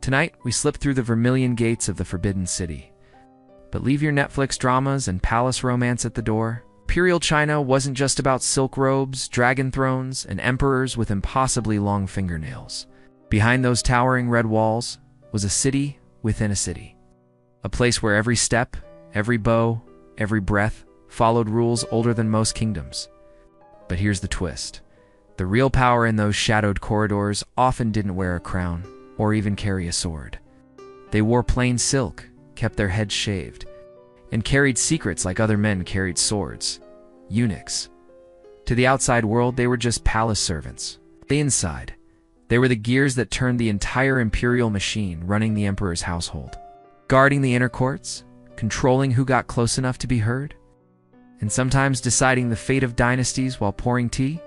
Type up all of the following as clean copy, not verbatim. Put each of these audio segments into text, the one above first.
Tonight, we slip through the vermilion gates of the Forbidden City. But leave your Netflix dramas and palace romance at the door. Imperial China wasn't just about silk robes, dragon thrones, and emperors with impossibly long fingernails. Behind those towering red walls was a city within a city. A place where every step, every bow, every breath followed rules older than most kingdoms. But here's the twist. The real power in those shadowed corridors often didn't wear a crown or even carry a sword. They wore plain silk, kept their heads shaved, and carried secrets like other men carried swords. Eunuchs. To the outside world, they were just palace servants. Inside, they were the gears that turned the entire imperial machine, running the emperor's household, guarding the inner courts, controlling who got close enough to be heard, and sometimes deciding the fate of dynasties while pouring tea.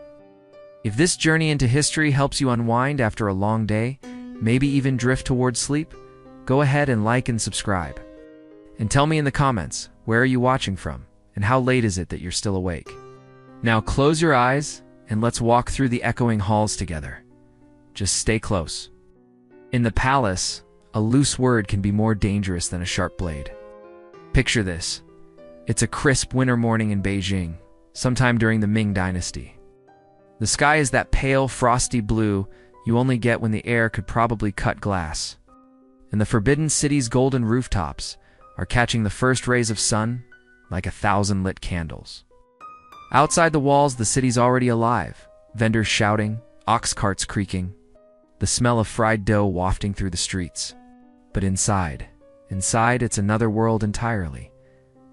If this journey into history helps you unwind after a long day, maybe even drift towards sleep, go ahead and like and subscribe. And tell me in the comments, where are you watching from, and how late is it that you're still awake? Now close your eyes, and let's walk through the echoing halls together. Just stay close. In the palace, a loose word can be more dangerous than a sharp blade. Picture this. It's a crisp winter morning in Beijing, sometime during the Ming Dynasty. The sky is that pale, frosty blue you only get when the air could probably cut glass. And the Forbidden City's golden rooftops are catching the first rays of sun like 1,000 lit candles. Outside the walls, the city's already alive, vendors shouting, ox carts creaking, the smell of fried dough wafting through the streets. But inside it's another world entirely.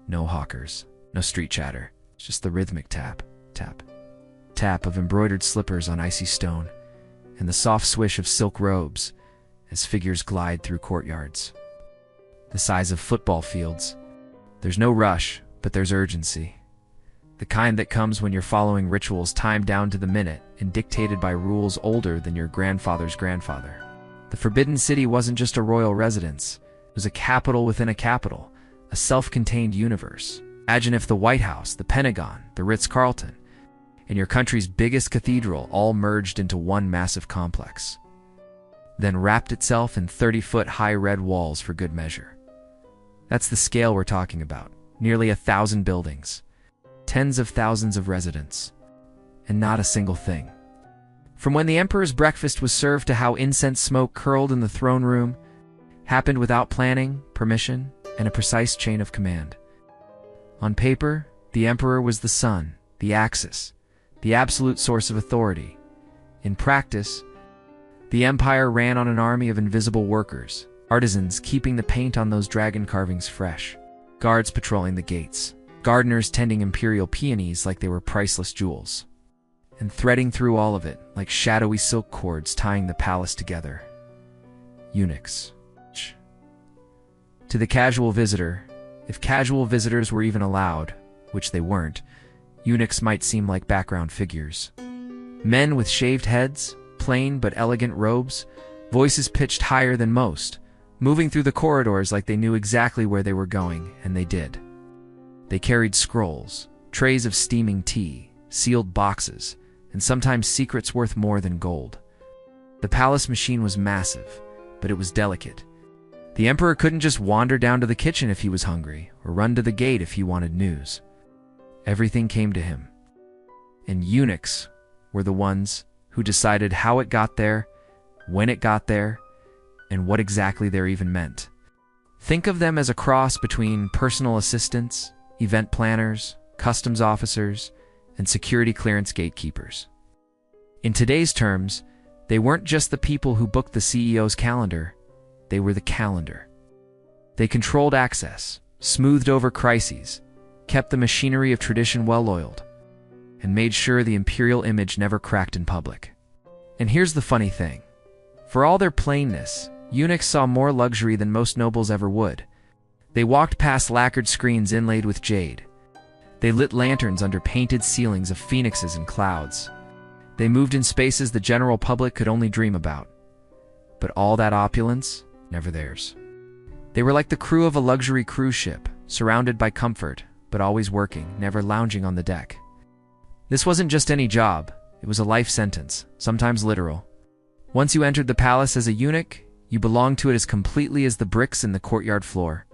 No hawkers, no street chatter, just the rhythmic tap, tap, tap of embroidered slippers on icy stone, and the soft swish of silk robes as figures glide through courtyards. The size of football fields. There's no rush, but there's urgency. The kind that comes when you're following rituals timed down to the minute and dictated by rules older than your grandfather's grandfather. The Forbidden City wasn't just a royal residence. It was a capital within a capital, a self-contained universe. Imagine if the White House, the Pentagon, the Ritz-Carlton, and your country's biggest cathedral all merged into one massive complex, then wrapped itself in 30-foot high red walls for good measure. That's the scale we're talking about. Nearly 1,000 buildings, tens of thousands of residents, and not a single thing. From when the emperor's breakfast was served to how incense smoke curled in the throne room, happened without planning, permission, and a precise chain of command. On paper, the emperor was the sun, the axis, the absolute source of authority. In practice, the empire ran on an army of invisible workers, artisans keeping the paint on those dragon carvings fresh, guards patrolling the gates, gardeners tending imperial peonies like they were priceless jewels, and threading through all of it like shadowy silk cords tying the palace together. Eunuchs. To the casual visitor, if casual visitors were even allowed, which they weren't, eunuchs might seem like background figures. Men with shaved heads, plain but elegant robes, voices pitched higher than most, moving through the corridors like they knew exactly where they were going, and they did. They carried scrolls, trays of steaming tea, sealed boxes, and sometimes secrets worth more than gold. The palace machine was massive, but it was delicate. The emperor couldn't just wander down to the kitchen if he was hungry, or run to the gate if he wanted news. Everything came to him. And eunuchs were the ones who decided how it got there, when it got there, and what exactly they're even meant. Think of them as a cross between personal assistants, event planners, customs officers, and security clearance gatekeepers. In today's terms, they weren't just the people who booked the CEO's calendar, they were the calendar. They controlled access, smoothed over crises, kept the machinery of tradition well-oiled, and made sure the imperial image never cracked in public. And here's the funny thing. For all their plainness, eunuchs saw more luxury than most nobles ever would. They walked past lacquered screens inlaid with jade. They lit lanterns under painted ceilings of phoenixes and clouds. They moved in spaces the general public could only dream about. But all that opulence, never theirs. They were like the crew of a luxury cruise ship, surrounded by comfort, but always working, never lounging on the deck. This wasn't just any job, it was a life sentence, sometimes literal. Once you entered the palace as a eunuch, You belonged to it as completely as the bricks in the courtyard floor.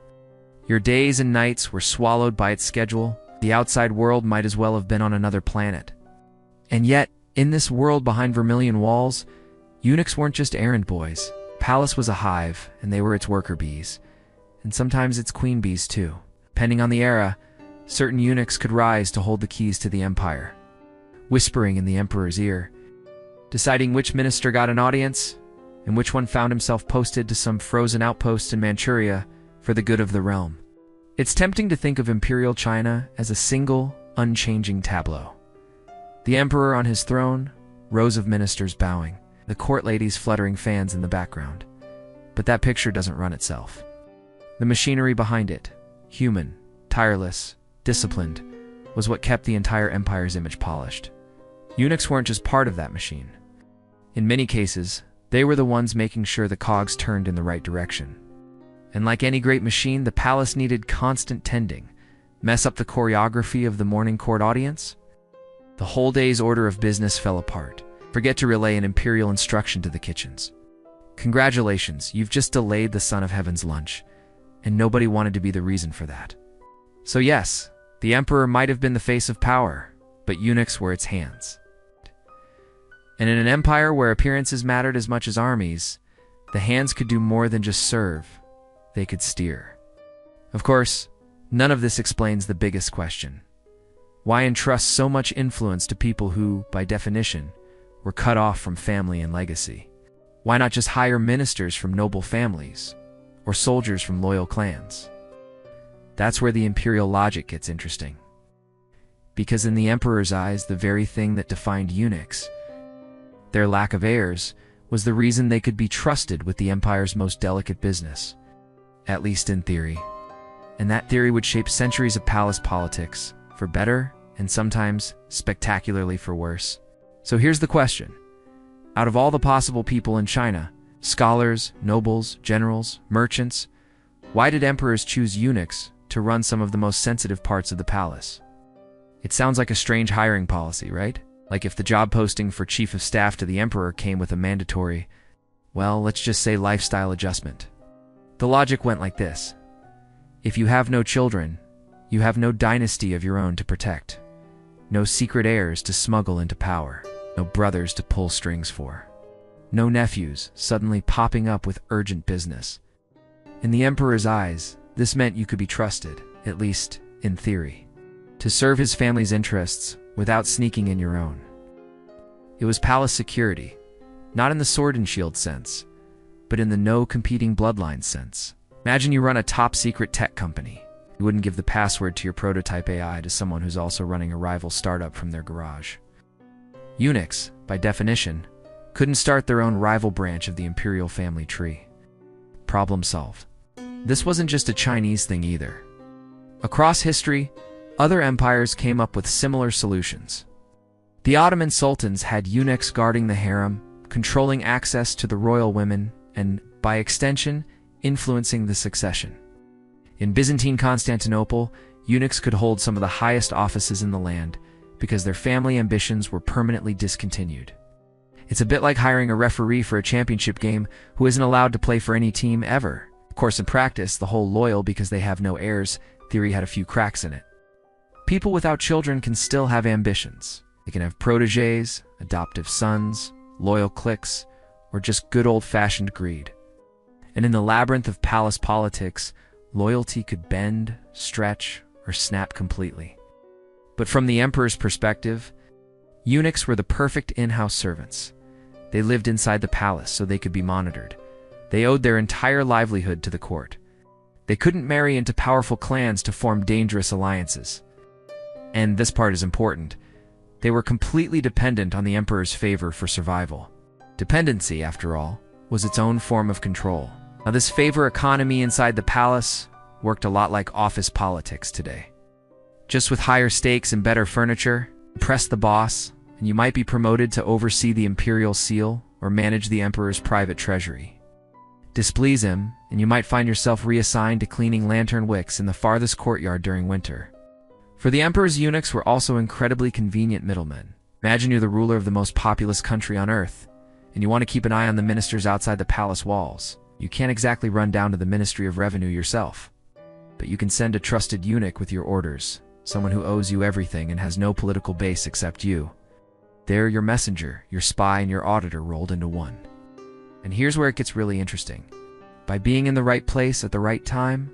Your days and nights were swallowed by its schedule. The outside world might as well have been on another planet. And yet, in this world behind vermilion walls, eunuchs weren't just errand boys. Palace was a hive, and they were its worker bees. And sometimes its queen bees too. Depending on the era, certain eunuchs could rise to hold the keys to the empire, whispering in the emperor's ear, deciding which minister got an audience, and which one found himself posted to some frozen outpost in Manchuria for the good of the realm. It's tempting to think of Imperial China as a single, unchanging tableau. The emperor on his throne, rows of ministers bowing, the court ladies fluttering fans in the background. But that picture doesn't run itself. The machinery behind it, human, tireless, disciplined, was what kept the entire empire's image polished. Eunuchs weren't just part of that machine. In many cases, they were the ones making sure the cogs turned in the right direction. And like any great machine, the palace needed constant tending. Mess up the choreography of the morning court audience? The whole day's order of business fell apart. Forget to relay an imperial instruction to the kitchens. Congratulations, you've just delayed the son of heaven's lunch, and nobody wanted to be the reason for that. So yes, the emperor might have been the face of power, but eunuchs were its hands. And in an empire where appearances mattered as much as armies, the hands could do more than just serve. They could steer. Of course, none of this explains the biggest question. Why entrust so much influence to people who, by definition, were cut off from family and legacy? Why not just hire ministers from noble families, or soldiers from loyal clans? That's where the imperial logic gets interesting. Because in the emperor's eyes, the very thing that defined eunuchs, their lack of heirs, was the reason they could be trusted with the empire's most delicate business, at least in theory. And that theory would shape centuries of palace politics, for better and sometimes spectacularly for worse. So here's the question. Out of all the possible people in China, scholars, nobles, generals, merchants, why did emperors choose eunuchs to run some of the most sensitive parts of the palace? It sounds like a strange hiring policy, right? Like if the job posting for chief of staff to the emperor came with a mandatory, well, let's just say lifestyle adjustment. The logic went like this. If you have no children, you have no dynasty of your own to protect, no secret heirs to smuggle into power, no brothers to pull strings for, no nephews suddenly popping up with urgent business. In the emperor's eyes, this meant you could be trusted, at least in theory, to serve his family's interests without sneaking in your own. It was palace security, not in the sword and shield sense, but in the no competing bloodline sense. Imagine you run a top-secret tech company. You wouldn't give the password to your prototype AI to someone who's also running a rival startup from their garage. Eunuchs, by definition, couldn't start their own rival branch of the imperial family tree. Problem solved. This wasn't just a Chinese thing either. Across history, other empires came up with similar solutions. The Ottoman sultans had eunuchs guarding the harem, controlling access to the royal women, and, by extension, influencing the succession. In Byzantine Constantinople, eunuchs could hold some of the highest offices in the land because their family ambitions were permanently discontinued. It's a bit like hiring a referee for a championship game who isn't allowed to play for any team ever. Of course, in practice, the whole loyal because they have no heirs theory had a few cracks in it. People without children can still have ambitions. They can have protégés, adoptive sons, loyal cliques, or just good old-fashioned greed. And in the labyrinth of palace politics, loyalty could bend, stretch, or snap completely. But from the emperor's perspective, eunuchs were the perfect in-house servants. They lived inside the palace so they could be monitored. They owed their entire livelihood to the court. They couldn't marry into powerful clans to form dangerous alliances. And this part is important. They were completely dependent on the emperor's favor for survival. Dependency, after all, was its own form of control. Now, this favor economy inside the palace worked a lot like office politics today. Just with higher stakes and better furniture, impress the boss, and you might be promoted to oversee the imperial seal or manage the emperor's private treasury. Displease him, and you might find yourself reassigned to cleaning lantern wicks in the farthest courtyard during winter. For the emperor's eunuchs were also incredibly convenient middlemen. Imagine you're the ruler of the most populous country on earth, and you want to keep an eye on the ministers outside the palace walls. You can't exactly run down to the Ministry of Revenue yourself, but you can send a trusted eunuch with your orders, someone who owes you everything and has no political base except you. They're your messenger, your spy, and your auditor rolled into one. And here's where it gets really interesting. By being in the right place at the right time,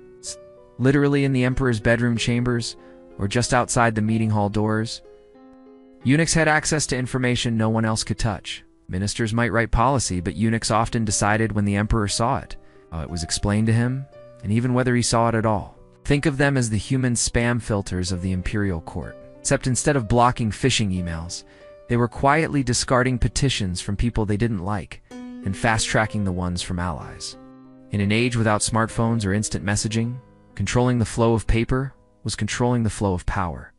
literally in the emperor's bedroom chambers or just outside the meeting hall doors, eunuchs had access to information no one else could touch. Ministers might write policy, but eunuchs often decided when the emperor saw it, how it was explained to him, and even whether he saw it at all. Think of them as the human spam filters of the imperial court. Except instead of blocking phishing emails, they were quietly discarding petitions from people they didn't like and fast-tracking the ones from allies. In an age without smartphones or instant messaging, controlling the flow of paper was controlling the flow of power.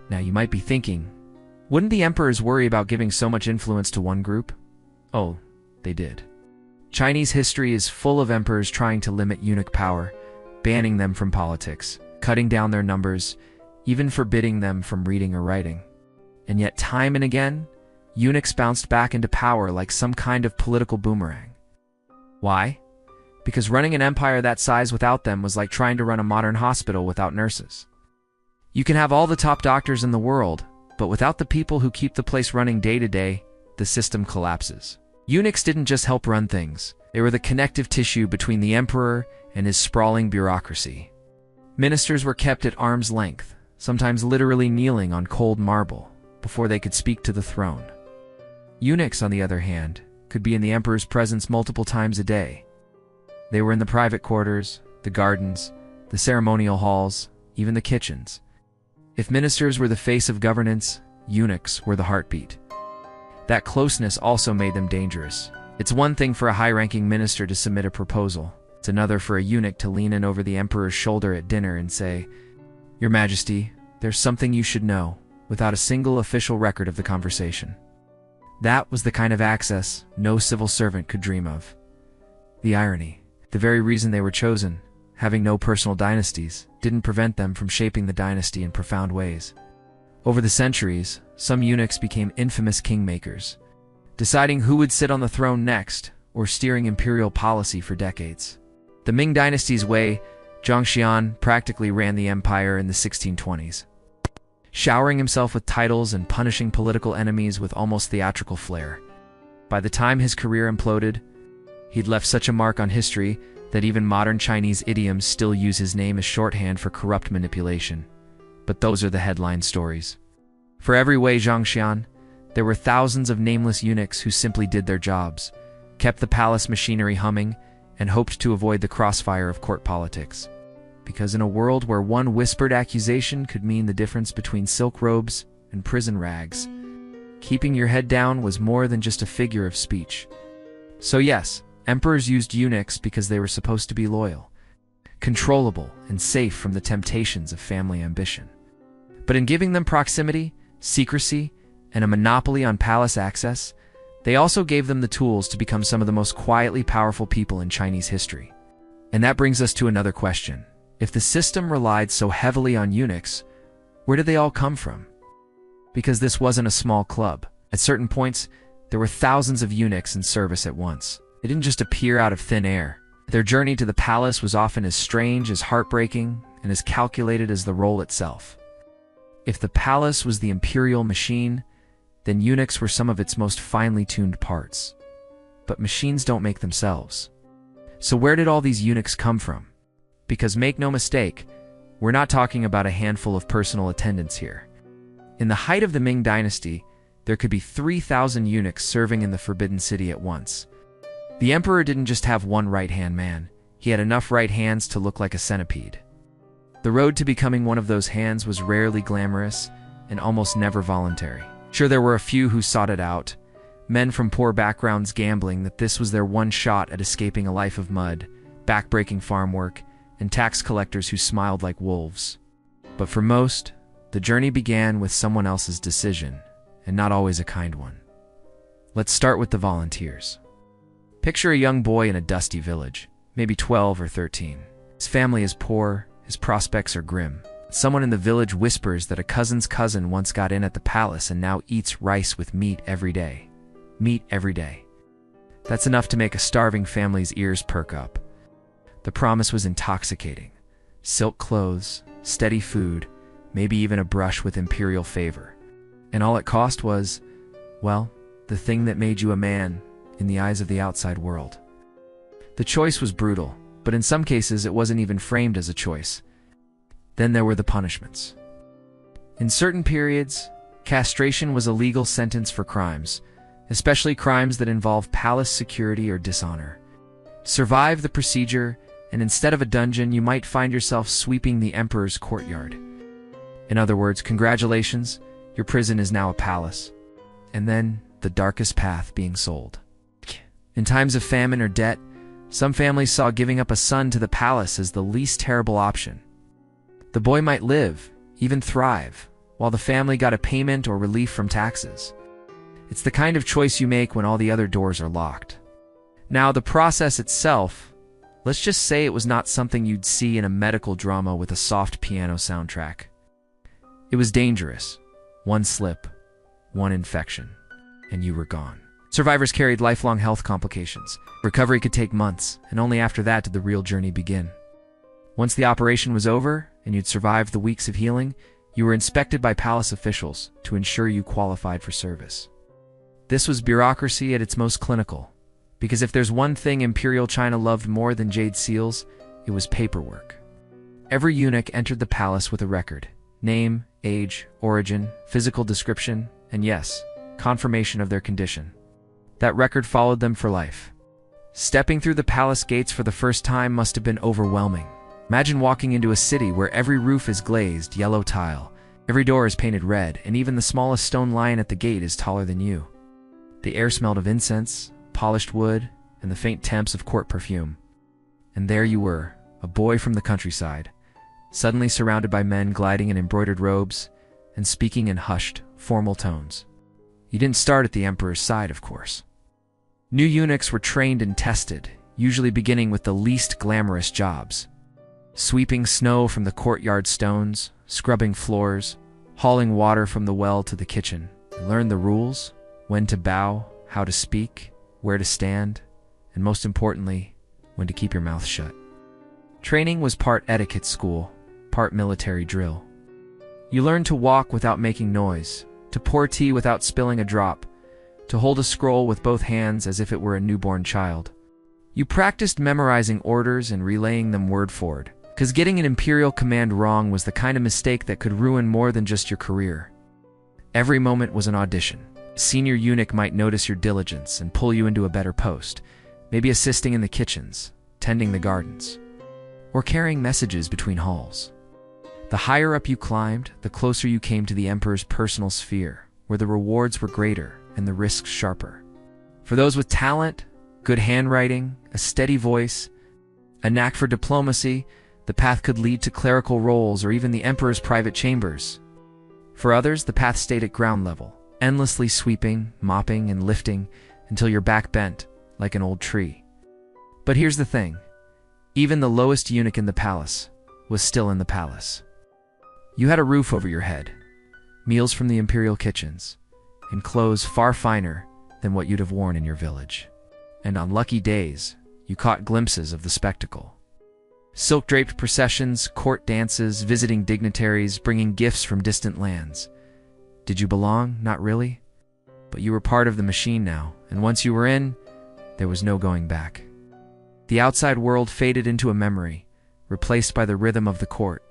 Now you might be thinking, wouldn't the emperors worry about giving so much influence to one group? Oh, they did. Chinese history is full of emperors trying to limit eunuch power, banning them from politics, cutting down their numbers, even forbidding them from reading or writing. And yet time and again, eunuchs bounced back into power like some kind of political boomerang. Why? Because running an empire that size without them was like trying to run a modern hospital without nurses. You can have all the top doctors in the world, but without the people who keep the place running day to day, the system collapses. Eunuchs didn't just help run things. They were the connective tissue between the emperor and his sprawling bureaucracy. Ministers were kept at arm's length, sometimes literally kneeling on cold marble, before they could speak to the throne. Eunuchs, on the other hand, could be in the emperor's presence multiple times a day. They were in the private quarters, the gardens, the ceremonial halls, even the kitchens. If ministers were the face of governance, eunuchs were the heartbeat. That closeness also made them dangerous. It's one thing for a high-ranking minister to submit a proposal. It's another for a eunuch to lean in over the emperor's shoulder at dinner and say, "Your Majesty, there's something you should know," without a single official record of the conversation. That was the kind of access no civil servant could dream of. The irony, the very reason they were chosen, having no personal dynasties, didn't prevent them from shaping the dynasty in profound ways. Over the centuries, some eunuchs became infamous kingmakers, deciding who would sit on the throne next or steering imperial policy for decades. The Ming dynasty's Wei Zhongxian practically ran the empire in the 1620s, showering himself with titles and punishing political enemies with almost theatrical flair. By the time his career imploded, he'd left such a mark on history that even modern Chinese idioms still use his name as shorthand for corrupt manipulation. But those are the headline stories. For every Wei Zhongxian, there were thousands of nameless eunuchs who simply did their jobs, kept the palace machinery humming, and hoped to avoid the crossfire of court politics. Because in a world where one whispered accusation could mean the difference between silk robes and prison rags, keeping your head down was more than just a figure of speech. So yes, emperors used eunuchs because they were supposed to be loyal, controllable, and safe from the temptations of family ambition. But in giving them proximity, secrecy, and a monopoly on palace access, they also gave them the tools to become some of the most quietly powerful people in Chinese history. And that brings us to another question. If the system relied so heavily on eunuchs, where did they all come from? Because this wasn't a small club. At certain points, there were thousands of eunuchs in service at once. They didn't just appear out of thin air. Their journey to the palace was often as strange, as heartbreaking, and as calculated as the role itself. If the palace was the imperial machine, then eunuchs were some of its most finely tuned parts. But machines don't make themselves. So where did all these eunuchs come from? Because make no mistake, we're not talking about a handful of personal attendants here. In the height of the Ming dynasty, there could be 3,000 eunuchs serving in the Forbidden City at once. The emperor didn't just have one right-hand man. He had enough right hands to look like a centipede. The road to becoming one of those hands was rarely glamorous and almost never voluntary. Sure, there were a few who sought it out, men from poor backgrounds gambling that this was their one shot at escaping a life of mud, backbreaking farm work, and tax collectors who smiled like wolves. But for most, the journey began with someone else's decision, and not always a kind one. Let's start with the volunteers. Picture a young boy in a dusty village, maybe 12 or 13. His family is poor, his prospects are grim. Someone in the village whispers that a cousin's cousin once got in at the palace and now eats rice with meat every day. Meat every day. That's enough to make a starving family's ears perk up. The promise was intoxicating. Silk clothes, steady food, maybe even a brush with imperial favor. And all it cost was, well, the thing that made you a man in the eyes of the outside world. The choice was brutal, but in some cases it wasn't even framed as a choice. Then there were the punishments. In certain periods, castration was a legal sentence for crimes, especially crimes that involve palace security or dishonor. Survive the procedure, and instead of a dungeon, you might find yourself sweeping the emperor's courtyard. In other words, congratulations, your prison is now a palace. And then, the darkest path being sold. In times of famine or debt, some families saw giving up a son to the palace as the least terrible option. The boy might live, even thrive, while the family got a payment or relief from taxes. It's the kind of choice you make when all the other doors are locked. Now, the process itself, let's just say it was not something you'd see in a medical drama with a soft piano soundtrack. It was dangerous. One slip, one infection, and you were gone. Survivors carried lifelong health complications. Recovery could take months, and only after that did the real journey begin. Once the operation was over, and you'd survived the weeks of healing, you were inspected by palace officials to ensure you qualified for service. This was bureaucracy at its most clinical, because if there's one thing Imperial China loved more than jade seals, it was paperwork. Every eunuch entered the palace with a record: name, age, origin, physical description, and yes, confirmation of their condition. That record followed them for life. Stepping through the palace gates for the first time must have been overwhelming. Imagine walking into a city where every roof is glazed yellow tile, every door is painted red, and even the smallest stone lion at the gate is taller than you. The air smelled of incense, polished wood, and the faint temps of court perfume. And there you were, a boy from the countryside, suddenly surrounded by men gliding in embroidered robes and speaking in hushed, formal tones. You didn't start at the emperor's side, of course. New eunuchs were trained and tested, usually beginning with the least glamorous jobs. Sweeping snow from the courtyard stones, scrubbing floors, hauling water from the well to the kitchen. They learned the rules, when to bow, how to speak, where to stand, and most importantly, when to keep your mouth shut. Training was part etiquette school, part military drill. You learned to walk without making noise, to pour tea without spilling a drop, to hold a scroll with both hands as if it were a newborn child. You practiced memorizing orders and relaying them word for word, because getting an imperial command wrong was the kind of mistake that could ruin more than just your career. Every moment was an audition. A senior eunuch might notice your diligence and pull you into a better post, maybe assisting in the kitchens, tending the gardens, or carrying messages between halls. The higher up you climbed, the closer you came to the emperor's personal sphere, where the rewards were greater and the risks sharper. For those with talent, good handwriting, a steady voice, a knack for diplomacy, the path could lead to clerical roles or even the emperor's private chambers. For others, the path stayed at ground level, endlessly sweeping, mopping, and lifting until your back bent like an old tree. But here's the thing. Even the lowest eunuch in the palace was still in the palace. You had a roof over your head, meals from the imperial kitchens, and clothes far finer than what you'd have worn in your village. And on lucky days, you caught glimpses of the spectacle. Silk-draped processions, court dances, visiting dignitaries, bringing gifts from distant lands. Did you belong? Not really. But you were part of the machine now, and once you were in, there was no going back. The outside world faded into a memory, replaced by the rhythm of the court,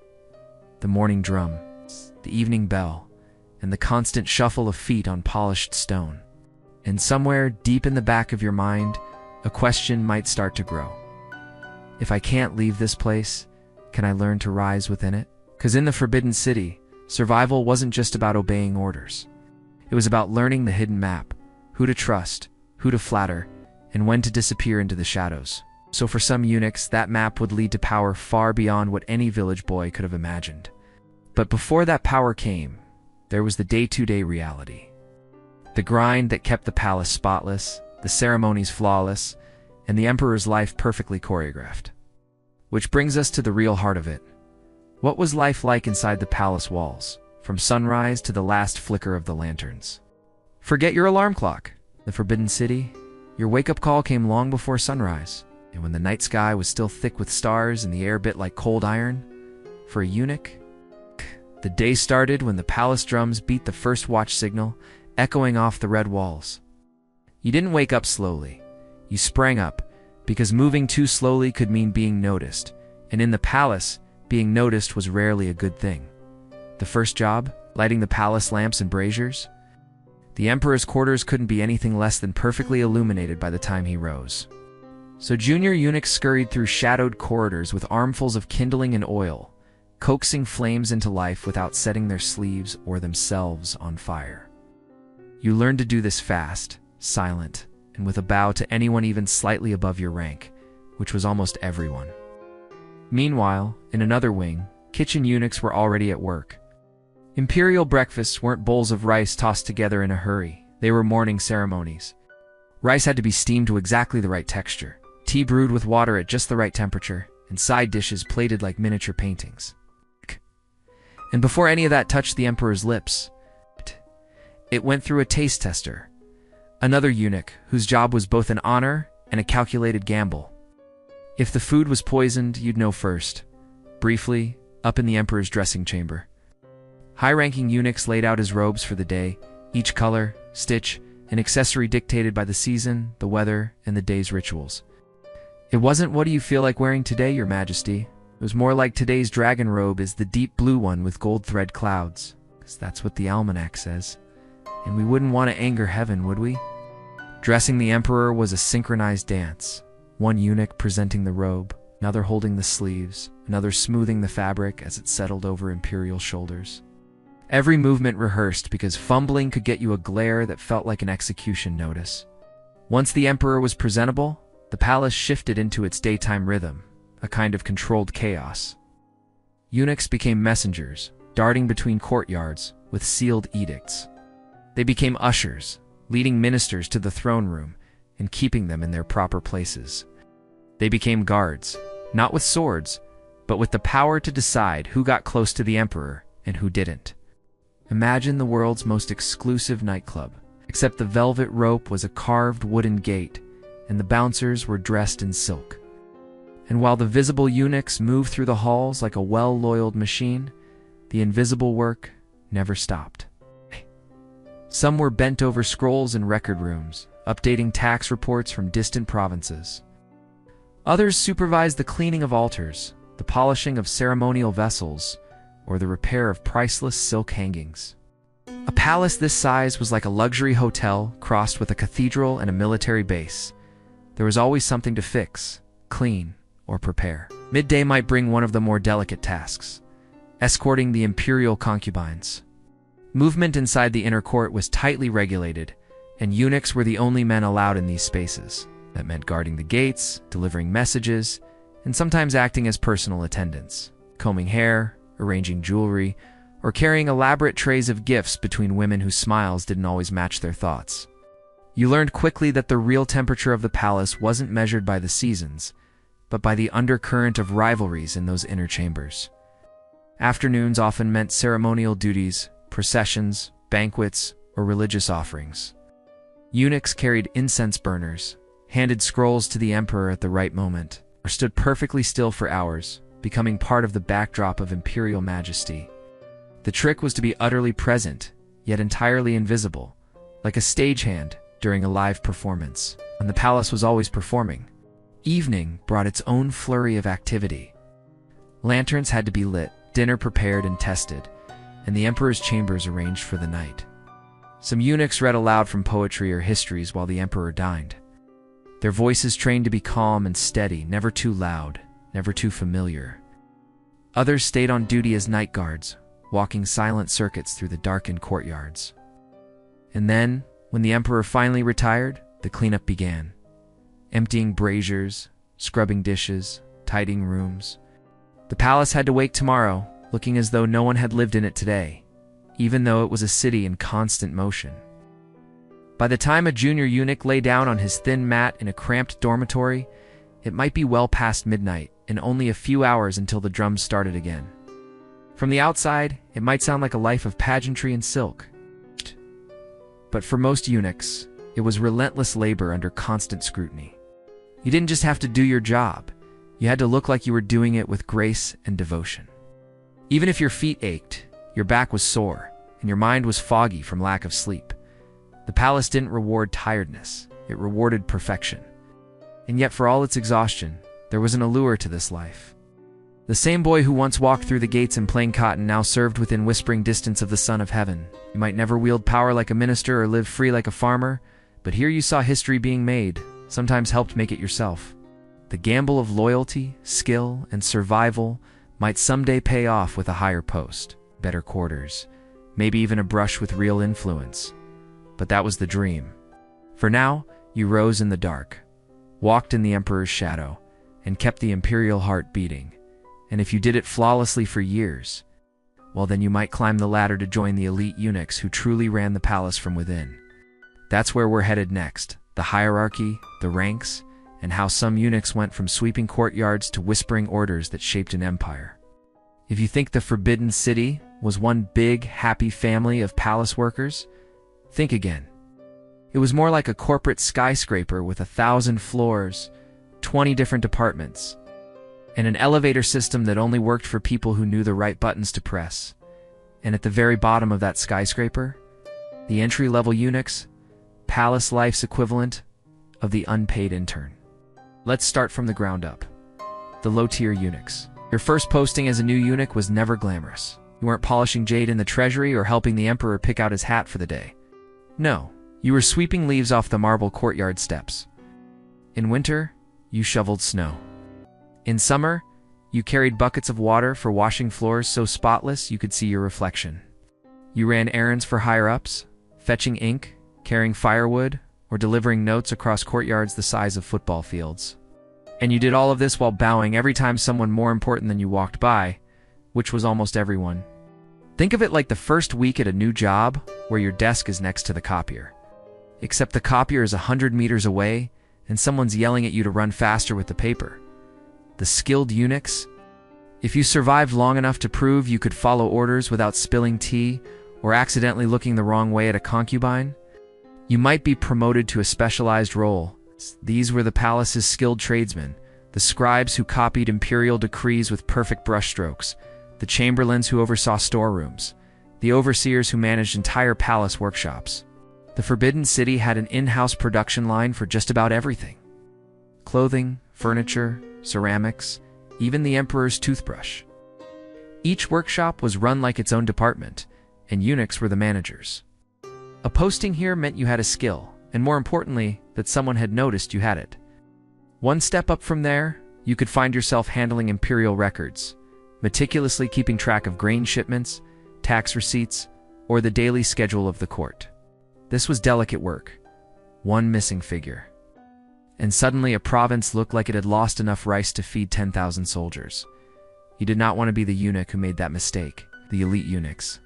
the morning drum, the evening bell, and the constant shuffle of feet on polished stone. And somewhere deep in the back of your mind, a question might start to grow. If I can't leave this place, can I learn to rise within it? Because in the Forbidden City, survival wasn't just about obeying orders. It was about learning the hidden map, who to trust, who to flatter, and when to disappear into the shadows. So for some eunuchs, that map would lead to power far beyond what any village boy could have imagined. But before that power came, there was the day-to-day reality. The grind that kept the palace spotless, the ceremonies flawless, and the emperor's life perfectly choreographed. Which brings us to the real heart of it. What was life like inside the palace walls, from sunrise to the last flicker of the lanterns? Forget your alarm clock. The Forbidden City, Your wake-up call came long before sunrise, and when the night sky was still thick with stars and the air bit like cold iron. For a eunuch, the day started when the palace drums beat the first watch signal, echoing off the red walls. You didn't wake up slowly. You sprang up, because moving too slowly could mean being noticed, and in the palace, being noticed was rarely a good thing. The first job, lighting the palace lamps and braziers. The emperor's quarters couldn't be anything less than perfectly illuminated by the time he rose. So junior eunuchs scurried through shadowed corridors with armfuls of kindling and oil, coaxing flames into life without setting their sleeves or themselves on fire. You learned to do this fast, silent, and with a bow to anyone even slightly above your rank, which was almost everyone. Meanwhile, in another wing, kitchen eunuchs were already at work. Imperial breakfasts weren't bowls of rice tossed together in a hurry. They were morning ceremonies. Rice had to be steamed to exactly the right texture, tea brewed with water at just the right temperature, and side dishes plated like miniature paintings. And before any of that touched the emperor's lips, it went through a taste tester, another eunuch whose job was both an honor and a calculated gamble. If the food was poisoned, you'd know first, briefly, up in the emperor's dressing chamber. High-ranking eunuchs laid out his robes for the day, each color, stitch, and accessory dictated by the season, the weather, and the day's rituals. It wasn't "what do you feel like wearing today, Your Majesty?" It was more like "today's dragon robe is the deep blue one with gold thread clouds," because that's what the almanac says. And we wouldn't want to anger heaven, would we? Dressing the emperor was a synchronized dance, one eunuch presenting the robe, another holding the sleeves, another smoothing the fabric as it settled over imperial shoulders. Every movement rehearsed because fumbling could get you a glare that felt like an execution notice. Once the emperor was presentable, the palace shifted into its daytime rhythm, a kind of controlled chaos. Eunuchs became messengers, darting between courtyards with sealed edicts. They became ushers, leading ministers to the throne room and keeping them in their proper places. They became guards, not with swords, but with the power to decide who got close to the emperor and who didn't. Imagine the world's most exclusive nightclub, except the velvet rope was a carved wooden gate, and the bouncers were dressed in silk. And while the visible eunuchs moved through the halls like a well-oiled machine, the invisible work never stopped. Some were bent over scrolls in record rooms, updating tax reports from distant provinces. Others supervised the cleaning of altars, the polishing of ceremonial vessels, or the repair of priceless silk hangings. A palace this size was like a luxury hotel crossed with a cathedral and a military base. There was always something to fix, clean, or prepare. Midday might bring one of the more delicate tasks, escorting the imperial concubines. Movement inside the inner court was tightly regulated, and eunuchs were the only men allowed in these spaces. That meant guarding the gates, delivering messages, and sometimes acting as personal attendants, combing hair, arranging jewelry, or carrying elaborate trays of gifts between women whose smiles didn't always match their thoughts. You learned quickly that the real temperature of the palace wasn't measured by the seasons, but by the undercurrent of rivalries in those inner chambers. Afternoons often meant ceremonial duties, processions, banquets, or religious offerings. Eunuchs carried incense burners, handed scrolls to the emperor at the right moment, or stood perfectly still for hours, becoming part of the backdrop of imperial majesty. The trick was to be utterly present, yet entirely invisible, like a stagehand during a live performance. And the palace was always performing. Evening brought its own flurry of activity. Lanterns had to be lit, dinner prepared and tested, and the emperor's chambers arranged for the night. Some eunuchs read aloud from poetry or histories while the emperor dined. Their voices trained to be calm and steady, never too loud, never too familiar. Others stayed on duty as night guards, walking silent circuits through the darkened courtyards. And then, when the emperor finally retired, the cleanup began. Emptying braziers, scrubbing dishes, tidying rooms. The palace had to wake tomorrow, looking as though no one had lived in it today, even though it was a city in constant motion. By the time a junior eunuch lay down on his thin mat in a cramped dormitory, it might be well past midnight and only a few hours until the drums started again. From the outside, it might sound like a life of pageantry and silk. But for most eunuchs, It was relentless labor under constant scrutiny. You didn't just have to do your job, you had to look like you were doing it with grace and devotion. Even if your feet ached, your back was sore, and your mind was foggy from lack of sleep, the palace didn't reward tiredness, it rewarded perfection. And yet for all its exhaustion, there was an allure to this life. The same boy who once walked through the gates in plain cotton now served within whispering distance of the Son of Heaven. You might never wield power like a minister or live free like a farmer, but here you saw history being made, sometimes helped make it yourself. The gamble of loyalty, skill, and survival might someday pay off with a higher post, better quarters, maybe even a brush with real influence. But that was the dream. For now, you rose in the dark, walked in the Emperor's shadow, and kept the imperial heart beating. And if you did it flawlessly for years, well, then you might climb the ladder to join the elite eunuchs who truly ran the palace from within. That's where we're headed next, the hierarchy, the ranks, and how some eunuchs went from sweeping courtyards to whispering orders that shaped an empire. If you think the Forbidden City was one big, happy family of palace workers, think again. It was more like a corporate skyscraper with 1,000 floors, 20 different departments, and an elevator system that only worked for people who knew the right buttons to press. And at the very bottom of that skyscraper, the entry-level eunuchs, palace life's equivalent of the unpaid intern. Let's start from the ground up. The low-tier eunuchs. Your first posting as a new eunuch was never glamorous. You weren't polishing jade in the treasury or helping the emperor pick out his hat for the day. No, you were sweeping leaves off the marble courtyard steps. In winter, you shoveled snow. In summer, you carried buckets of water for washing floors so spotless you could see your reflection. You ran errands for higher-ups, fetching ink, carrying firewood, or delivering notes across courtyards the size of football fields. And you did all of this while bowing every time someone more important than you walked by, which was almost everyone. Think of it like the first week at a new job where your desk is next to the copier. Except the copier is 100 meters away and someone's yelling at you to run faster with the paper. The skilled eunuchs. If you survived long enough to prove you could follow orders without spilling tea or accidentally looking the wrong way at a concubine, you might be promoted to a specialized role. These were the palace's skilled tradesmen, the scribes who copied imperial decrees with perfect brushstrokes, the chamberlains who oversaw storerooms, the overseers who managed entire palace workshops. The Forbidden City had an in-house production line for just about everything. Clothing, furniture, ceramics, even the emperor's toothbrush. Each workshop was run like its own department, and eunuchs were the managers. A posting here meant you had a skill, and more importantly, that someone had noticed you had it. One step up from there, you could find yourself handling imperial records, meticulously keeping track of grain shipments, tax receipts, or the daily schedule of the court. This was delicate work, one missing figure. And suddenly a province looked like it had lost enough rice to feed 10,000 soldiers. You did not want to be the eunuch who made that mistake, the elite eunuchs.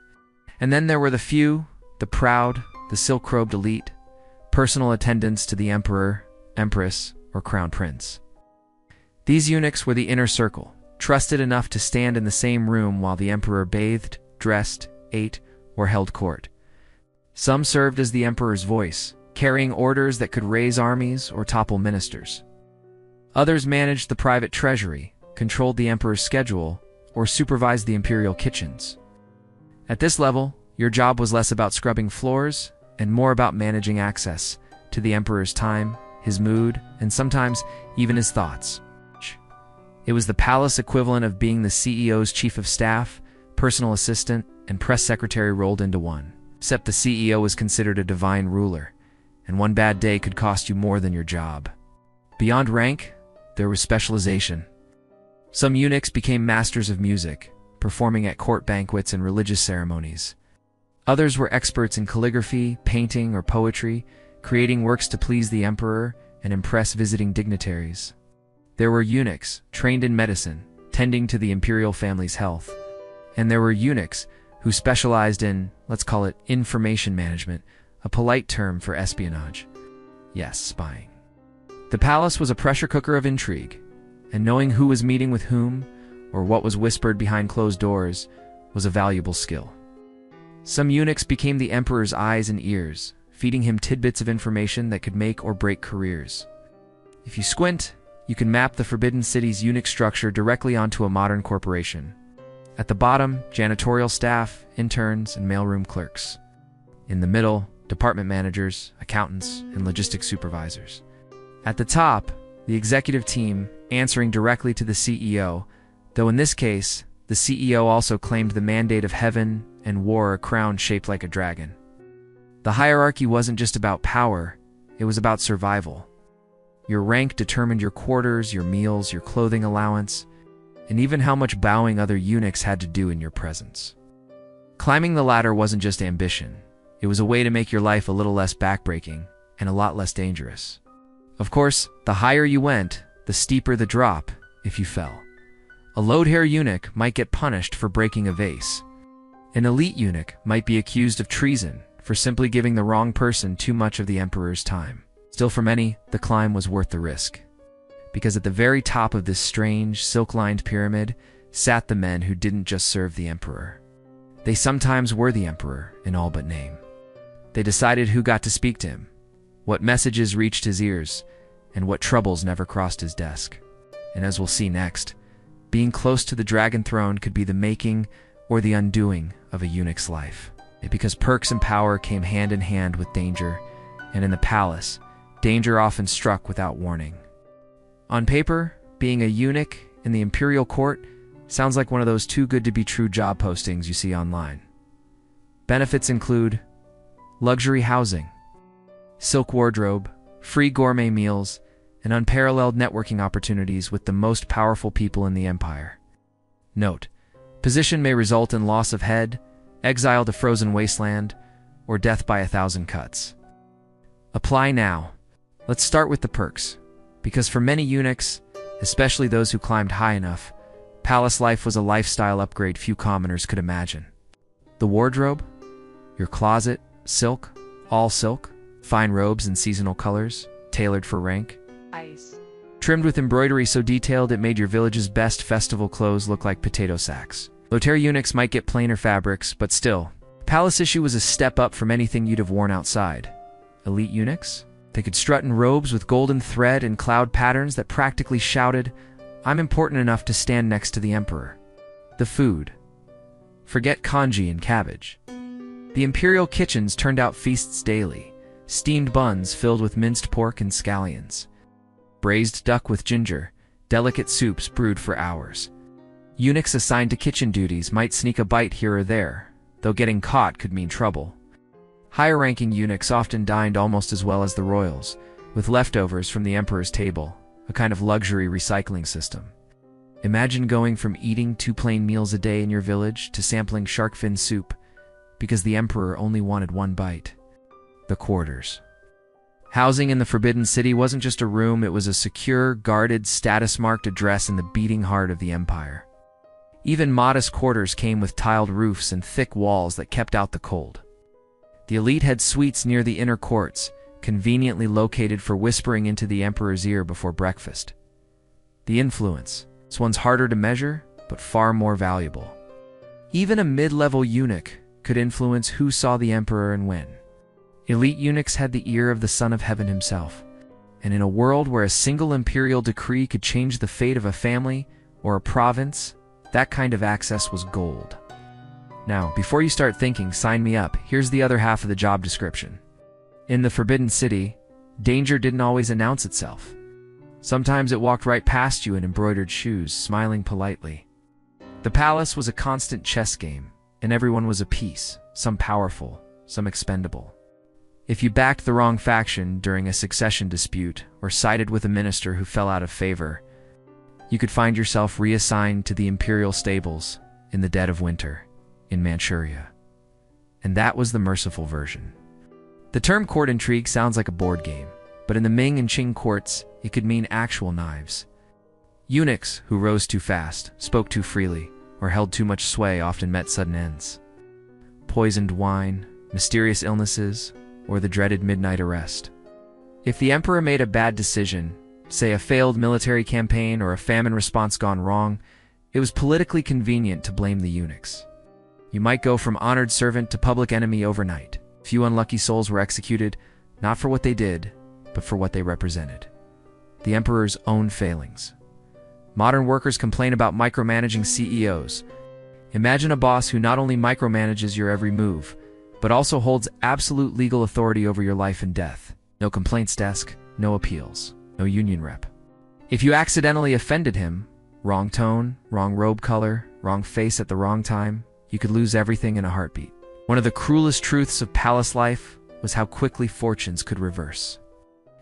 And then there were the few, the proud, the silk-robed elite, personal attendants to the emperor, empress, or crown prince. These eunuchs were the inner circle, trusted enough to stand in the same room while the emperor bathed, dressed, ate, or held court. Some served as the emperor's voice, carrying orders that could raise armies or topple ministers. Others managed the private treasury, controlled the emperor's schedule, or supervised the imperial kitchens. At this level, your job was less about scrubbing floors and more about managing access to the emperor's time, his mood, and sometimes even his thoughts. It was the palace equivalent of being the CEO's chief of staff, personal assistant, and press secretary rolled into one. Except the CEO was considered a divine ruler, and one bad day could cost you more than your job. Beyond rank, there was specialization. Some eunuchs became masters of music, performing at court banquets and religious ceremonies. Others were experts in calligraphy, painting, or poetry, creating works to please the emperor and impress visiting dignitaries. There were eunuchs, trained in medicine, tending to the imperial family's health. And there were eunuchs who specialized in, let's call it, information management, a polite term for espionage. Yes, spying. The palace was a pressure cooker of intrigue, and knowing who was meeting with whom, or what was whispered behind closed doors, was a valuable skill. Some eunuchs became the emperor's eyes and ears, feeding him tidbits of information that could make or break careers. If you squint, you can map the Forbidden City's eunuch structure directly onto a modern corporation. At the bottom, janitorial staff, interns, and mailroom clerks. In the middle, department managers, accountants, and logistics supervisors. At the top, the executive team, answering directly to the CEO, though in this case, the CEO also claimed the mandate of heaven and wore a crown shaped like a dragon. The hierarchy wasn't just about power, it was about survival. Your rank determined your quarters, your meals, your clothing allowance, and even how much bowing other eunuchs had to do in your presence. Climbing the ladder wasn't just ambition, it was a way to make your life a little less backbreaking and a lot less dangerous. Of course, the higher you went, the steeper the drop if you fell. A load-hair eunuch might get punished for breaking a vase. An elite eunuch might be accused of treason for simply giving the wrong person too much of the emperor's time. Still, for many, the climb was worth the risk. Because at the very top of this strange, silk-lined pyramid sat the men who didn't just serve the emperor. They sometimes were the emperor in all but name. They decided who got to speak to him, what messages reached his ears, and what troubles never crossed his desk. And as we'll see next, being close to the dragon throne could be the making or the undoing of a eunuch's life. Because perks and power came hand in hand with danger, and in the palace, danger often struck without warning. On paper, being a eunuch in the imperial court sounds like one of those too-good-to-be-true job postings you see online. Benefits include luxury housing, silk wardrobe, free gourmet meals, and unparalleled networking opportunities with the most powerful people in the empire. Note, position may result in loss of head, exile to frozen wasteland, or death by 1,000 cuts. Apply now. Let's start with the perks, because for many eunuchs, especially those who climbed high enough, palace life was a lifestyle upgrade few commoners could imagine. The wardrobe, your closet, silk, all silk, fine robes in seasonal colors, tailored for rank. Ice. Trimmed with embroidery so detailed it made your village's best festival clothes look like potato sacks. Low-tier eunuchs might get plainer fabrics, but still, palace issue was a step up from anything you'd have worn outside. Elite eunuchs? They could strut in robes with golden thread and cloud patterns that practically shouted, "I'm important enough to stand next to the emperor." The food. Forget congee and cabbage. The imperial kitchens turned out feasts daily, steamed buns filled with minced pork and scallions, braised duck with ginger, delicate soups brewed for hours. Eunuchs assigned to kitchen duties might sneak a bite here or there, though getting caught could mean trouble. Higher-ranking eunuchs often dined almost as well as the royals, with leftovers from the emperor's table, a kind of luxury recycling system. Imagine going from eating 2 plain meals a day in your village to sampling shark fin soup, because the emperor only wanted 1 bite. The quarters. Housing in the Forbidden City wasn't just a room, it was a secure, guarded, status-marked address in the beating heart of the empire. Even modest quarters came with tiled roofs and thick walls that kept out the cold. The elite had suites near the inner courts, conveniently located for whispering into the emperor's ear before breakfast. The influence. This one's harder to measure, but far more valuable. Even a mid-level eunuch could influence who saw the emperor and when. Elite eunuchs had the ear of the Son of Heaven himself, and in a world where a single imperial decree could change the fate of a family or a province, that kind of access was gold. Now, before you start thinking, sign me up, here's the other half of the job description. In the Forbidden City, danger didn't always announce itself. Sometimes it walked right past you in embroidered shoes, smiling politely. The palace was a constant chess game, and everyone was a piece, some powerful, some expendable. If you backed the wrong faction during a succession dispute or sided with a minister who fell out of favor, you could find yourself reassigned to the imperial stables in the dead of winter in Manchuria. And that was the merciful version. The term court intrigue sounds like a board game, but in the Ming and Qing courts, it could mean actual knives. Eunuchs who rose too fast, spoke too freely, or held too much sway often met sudden ends. Poisoned wine, mysterious illnesses, or the dreaded midnight arrest. If the emperor made a bad decision, say a failed military campaign or a famine response gone wrong, it was politically convenient to blame the eunuchs. You might go from honored servant to public enemy overnight. Few unlucky souls were executed, not for what they did, but for what they represented. The emperor's own failings. Modern workers complain about micromanaging CEOs. Imagine a boss who not only micromanages your every move, but also holds absolute legal authority over your life and death. No complaints desk, no appeals, no union rep. If you accidentally offended him, wrong tone, wrong robe color, wrong face at the wrong time, you could lose everything in a heartbeat. One of the cruelest truths of palace life was how quickly fortunes could reverse.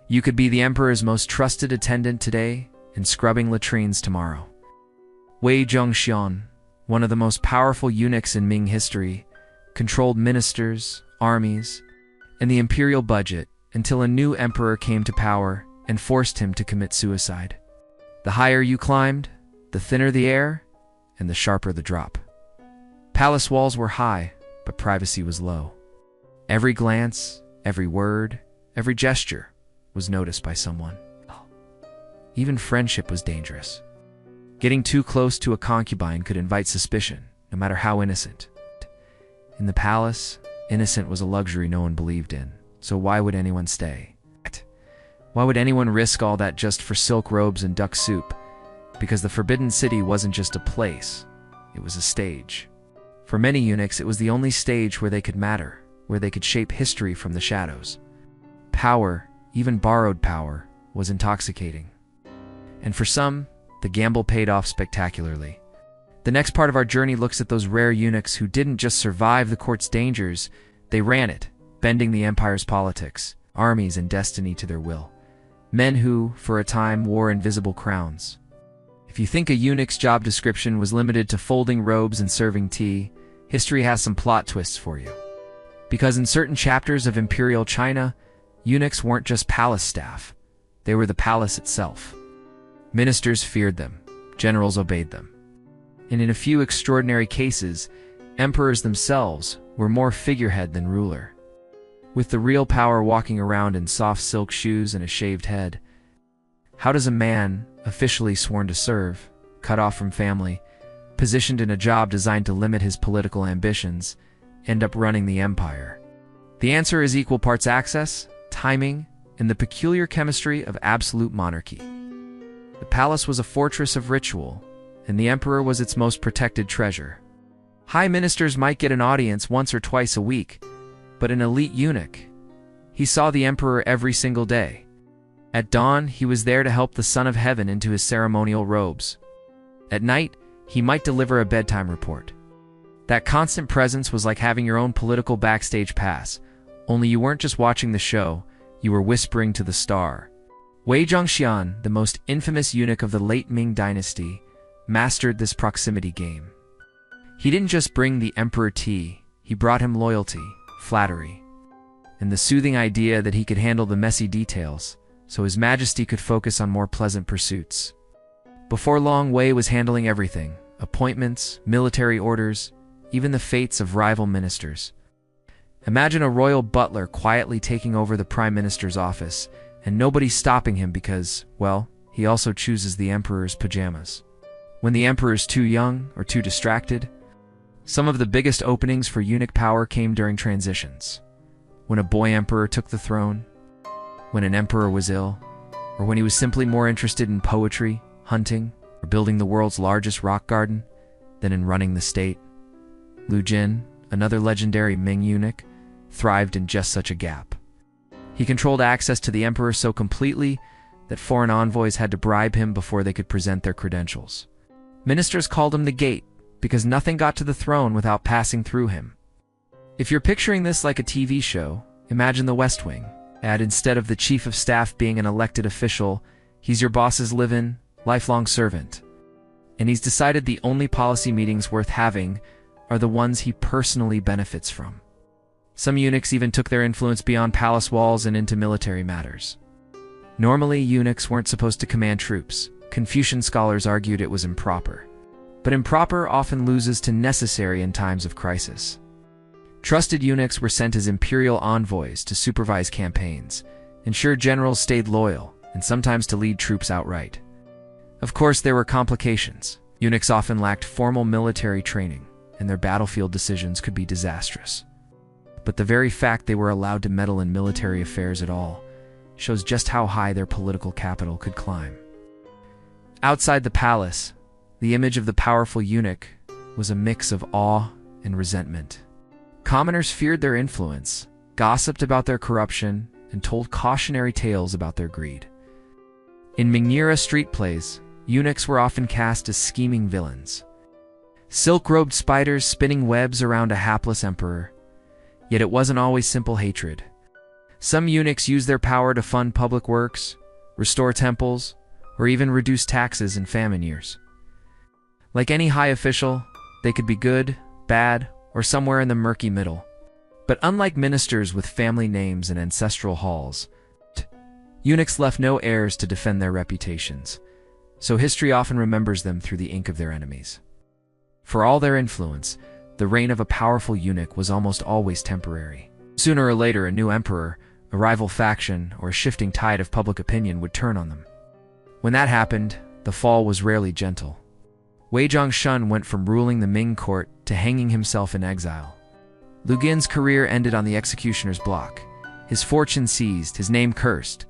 You could be the emperor's most trusted attendant today and scrubbing latrines tomorrow. Wei Zhongxian, one of the most powerful eunuchs in Ming history, controlled ministers, armies, and the imperial budget until a new emperor came to power and forced him to commit suicide. The higher you climbed, the thinner the air, and the sharper the drop. Palace walls were high, but privacy was low. Every glance, every word, every gesture was noticed by someone. Even friendship was dangerous. Getting too close to a concubine could invite suspicion, no matter how innocent. In the palace, innocent was a luxury no one believed in, so why would anyone stay? Why would anyone risk all that just for silk robes and duck soup? Because the Forbidden City wasn't just a place, it was a stage. For many eunuchs, it was the only stage where they could matter, where they could shape history from the shadows. Power, even borrowed power, was intoxicating. And for some, the gamble paid off spectacularly. The next part of our journey looks at those rare eunuchs who didn't just survive the court's dangers, they ran it, bending the empire's politics, armies, and destiny to their will. Men who, for a time, wore invisible crowns. If you think a eunuch's job description was limited to folding robes and serving tea, history has some plot twists for you. Because in certain chapters of Imperial China, eunuchs weren't just palace staff, they were the palace itself. Ministers feared them, generals obeyed them. And in a few extraordinary cases, emperors themselves were more figurehead than ruler. With the real power walking around in soft silk shoes and a shaved head, how does a man, officially sworn to serve, cut off from family, positioned in a job designed to limit his political ambitions, end up running the empire? The answer is equal parts access, timing, and the peculiar chemistry of absolute monarchy. The palace was a fortress of ritual, and the emperor was its most protected treasure. High ministers might get an audience once or twice a week, but an elite eunuch, he saw the emperor every single day. At dawn, he was there to help the Son of Heaven into his ceremonial robes. At night, he might deliver a bedtime report. That constant presence was like having your own political backstage pass, only you weren't just watching the show, you were whispering to the star. Wei Zhongxian, the most infamous eunuch of the late Ming dynasty, mastered this proximity game. He didn't just bring the emperor tea, he brought him loyalty, flattery, and the soothing idea that he could handle the messy details, so His Majesty could focus on more pleasant pursuits. Before long, Wei was handling everything: appointments, military orders, even the fates of rival ministers. Imagine a royal butler quietly taking over the prime minister's office, and nobody stopping him because, well, he also chooses the emperor's pajamas. When the emperor's too young or too distracted, some of the biggest openings for eunuch power came during transitions. When a boy emperor took the throne, when an emperor was ill, or when he was simply more interested in poetry, hunting, or building the world's largest rock garden than in running the state. Lu Jin, another legendary Ming eunuch, thrived in just such a gap. He controlled access to the emperor so completely that foreign envoys had to bribe him before they could present their credentials. Ministers called him the Gate because nothing got to the throne without passing through him. If you're picturing this like a TV show, imagine the West Wing. And instead of the chief of staff being an elected official, he's your boss's live-in, lifelong servant. And he's decided the only policy meetings worth having are the ones he personally benefits from. Some eunuchs even took their influence beyond palace walls and into military matters. Normally, eunuchs weren't supposed to command troops. Confucian scholars argued it was improper. But improper often loses to necessary in times of crisis. Trusted eunuchs were sent as imperial envoys to supervise campaigns, ensure generals stayed loyal, and sometimes to lead troops outright. Of course, there were complications. Eunuchs often lacked formal military training, and their battlefield decisions could be disastrous. But the very fact they were allowed to meddle in military affairs at all shows just how high their political capital could climb. Outside the palace, the image of the powerful eunuch was a mix of awe and resentment. Commoners feared their influence, gossiped about their corruption, and told cautionary tales about their greed. In Mingyira street plays, eunuchs were often cast as scheming villains, silk-robed spiders spinning webs around a hapless emperor. Yet it wasn't always simple hatred. Some eunuchs used their power to fund public works, restore temples, or even reduce taxes in famine years. Like any high official, they could be good, bad, or somewhere in the murky middle. But unlike ministers with family names and ancestral halls, eunuchs left no heirs to defend their reputations, so history often remembers them through the ink of their enemies. For all their influence, the reign of a powerful eunuch was almost always temporary. Sooner or later, a new emperor, a rival faction, or a shifting tide of public opinion would turn on them. When that happened, the fall was rarely gentle. Wei Zhongshun went from ruling the Ming court to hanging himself in exile. Lu Gin's career ended on the executioner's block. His fortune seized, his name cursed.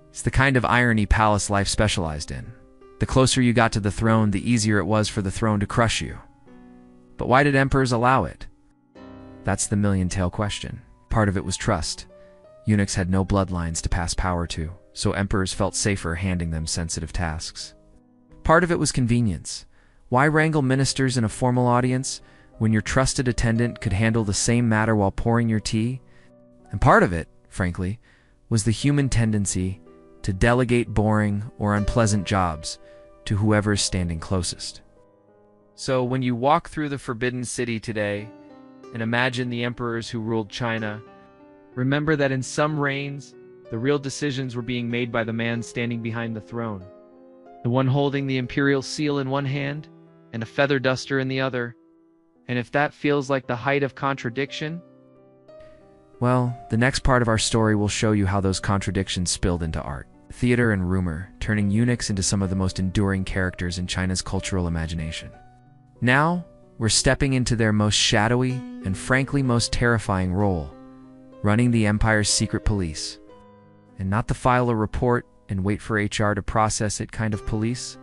It's the kind of irony palace life specialized in. The closer you got to the throne, the easier it was for the throne to crush you. But why did emperors allow it? That's the million-tail question. Part of it was trust. Eunuchs had no bloodlines to pass power to, so emperors felt safer handing them sensitive tasks. Part of it was convenience. Why wrangle ministers in a formal audience when your trusted attendant could handle the same matter while pouring your tea? And part of it, frankly, was the human tendency to delegate boring or unpleasant jobs to whoever is standing closest. So when you walk through the Forbidden City today and imagine the emperors who ruled China, remember that in some reigns, the real decisions were being made by the man standing behind the throne, the one holding the imperial seal in one hand and a feather duster in the other. And if that feels like the height of contradiction, well, the next part of our story will show you how those contradictions spilled into art, theater, and rumor, turning eunuchs into some of the most enduring characters in China's cultural imagination. Now, we're stepping into their most shadowy and frankly most terrifying role, running the empire's secret police. And not the file a report and wait for HR to process it kind of police.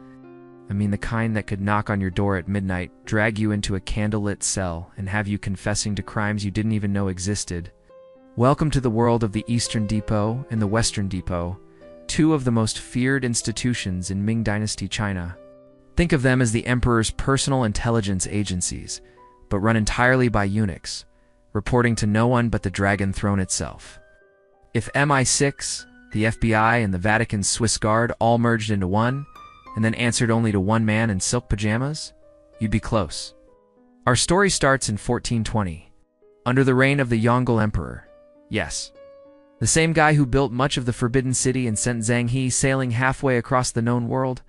I mean the kind that could knock on your door at midnight, drag you into a candlelit cell, and have you confessing to crimes you didn't even know existed. Welcome to the world of the Eastern Depot and the Western Depot, two of the most feared institutions in Ming Dynasty China. Think of them as the emperor's personal intelligence agencies, but run entirely by eunuchs, reporting to no one but the Dragon Throne itself. If MI6, the FBI, and the Vatican's Swiss Guard all merged into one, and then answered only to one man in silk pajamas, you'd be close. Our story starts in 1420, under the reign of the Yongle Emperor. Yes, the same guy who built much of the Forbidden City and sent Zhang He sailing halfway across the known world.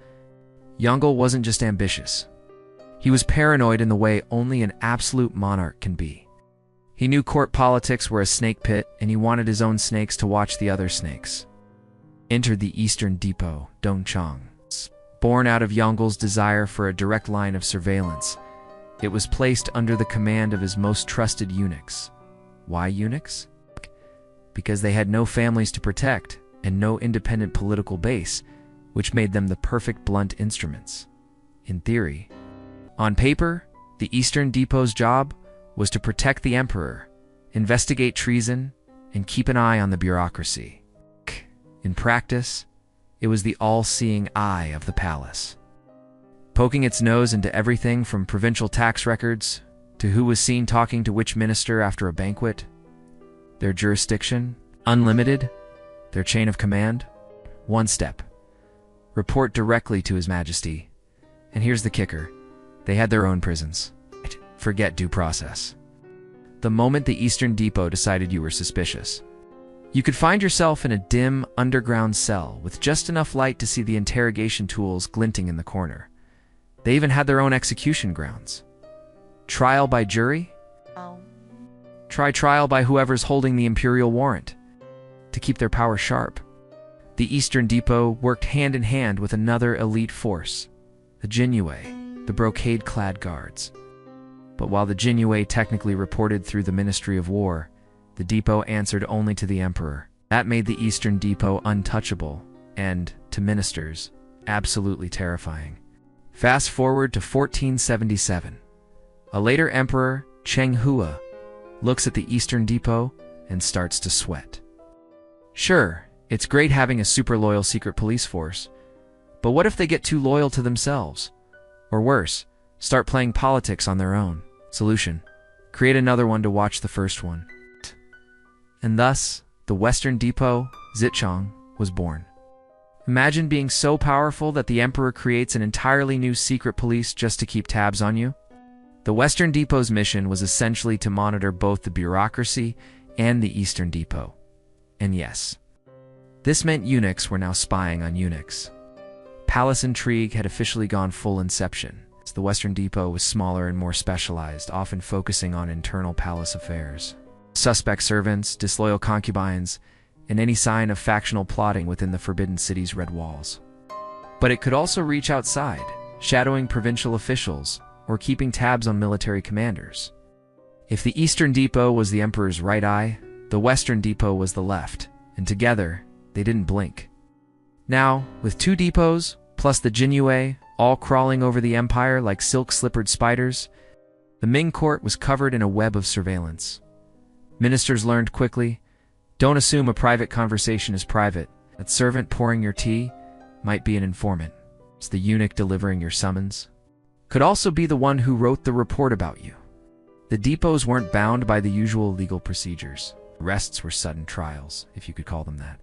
Yongle wasn't just ambitious. He was paranoid in the way only an absolute monarch can be. He knew court politics were a snake pit, and he wanted his own snakes to watch the other snakes. Entered the Eastern Depot, Dongchang. Born out of Yongle's desire for a direct line of surveillance, it was placed under the command of his most trusted eunuchs. Why eunuchs? Because they had no families to protect and no independent political base, which made them the perfect blunt instruments. In theory. On paper, the Eastern Depot's job was to protect the emperor, investigate treason, and keep an eye on the bureaucracy. In practice, it was the all-seeing eye of the palace, poking its nose into everything from provincial tax records to who was seen talking to which minister after a banquet. Their jurisdiction, unlimited. Their chain of command, one step. Report directly to His Majesty. And here's the kicker. They had their own prisons. Forget due process. The moment the Eastern Depot decided you were suspicious, you could find yourself in a dim, underground cell with just enough light to see the interrogation tools glinting in the corner. They even had their own execution grounds. Trial by jury? Try trial by whoever's holding the imperial warrant. To keep their power sharp, the Eastern Depot worked hand in hand with another elite force, the Jinyue, the brocade-clad guards. But while the Jinyue technically reported through the Ministry of War, The depot answered only to the emperor. That made the Eastern Depot untouchable and, to ministers, absolutely terrifying. Fast forward to 1477. A later emperor, Cheng Hua, looks at the Eastern Depot and starts to sweat. Sure, it's great having a super loyal secret police force, but what if they get too loyal to themselves? Or worse, start playing politics on their own? Solution: create another one to watch the first one. And thus, the Western Depot, Zichong, was born. Imagine being so powerful that the emperor creates an entirely new secret police just to keep tabs on you. The Western Depot's mission was essentially to monitor both the bureaucracy and the Eastern Depot. And yes, this meant eunuchs were now spying on eunuchs. Palace intrigue had officially gone full inception. The Western Depot was smaller and more specialized, often focusing on internal palace affairs. Suspect servants, disloyal concubines, and any sign of factional plotting within the Forbidden City's red walls. But it could also reach outside, shadowing provincial officials or keeping tabs on military commanders. If the Eastern Depot was the emperor's right eye, the Western Depot was the left, and together, they didn't blink. Now, with two depots, plus the Jinyue, all crawling over the empire like silk-slippered spiders, the Ming court was covered in a web of surveillance. Ministers learned quickly, don't assume a private conversation is private. That servant pouring your tea might be an informant. It's the eunuch delivering your summons. Could also be the one who wrote the report about you. The depots weren't bound by the usual legal procedures. Arrests were sudden trials, if you could call them that,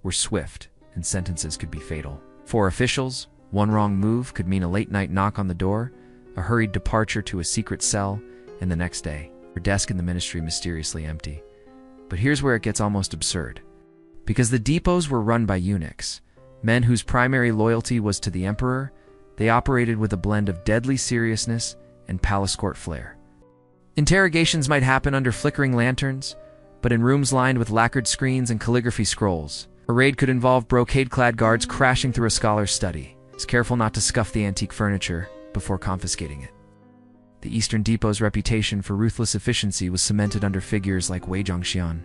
were swift, and sentences could be fatal. For officials, one wrong move could mean a late-night knock on the door, a hurried departure to a secret cell, and the next day, her desk in the ministry mysteriously empty. But here's where it gets almost absurd. Because the depots were run by eunuchs, men whose primary loyalty was to the emperor, they operated with a blend of deadly seriousness and palace court flair. Interrogations might happen under flickering lanterns, but in rooms lined with lacquered screens and calligraphy scrolls. A raid could involve brocade-clad guards crashing through a scholar's study. Is careful not to scuff the antique furniture before confiscating it. The Eastern Depot's reputation for ruthless efficiency was cemented under figures like Wei Zhongxian,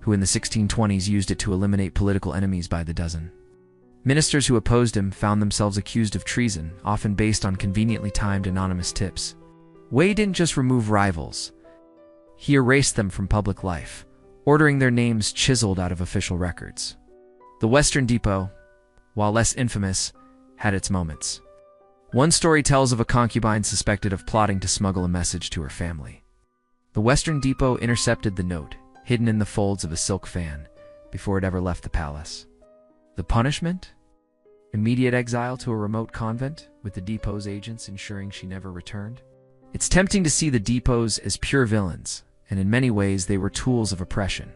who in the 1620s used it to eliminate political enemies by the dozen. Ministers who opposed him found themselves accused of treason, often based on conveniently timed anonymous tips. Wei didn't just remove rivals. He erased them from public life, ordering their names chiseled out of official records. The Western Depot, while less infamous, had its moments. One story tells of a concubine suspected of plotting to smuggle a message to her family. The Western Depot intercepted the note, hidden in the folds of a silk fan, before it ever left the palace. The punishment? Immediate exile to a remote convent, with the depot's agents ensuring she never returned. It's tempting to see the depots as pure villains, and in many ways they were tools of oppression.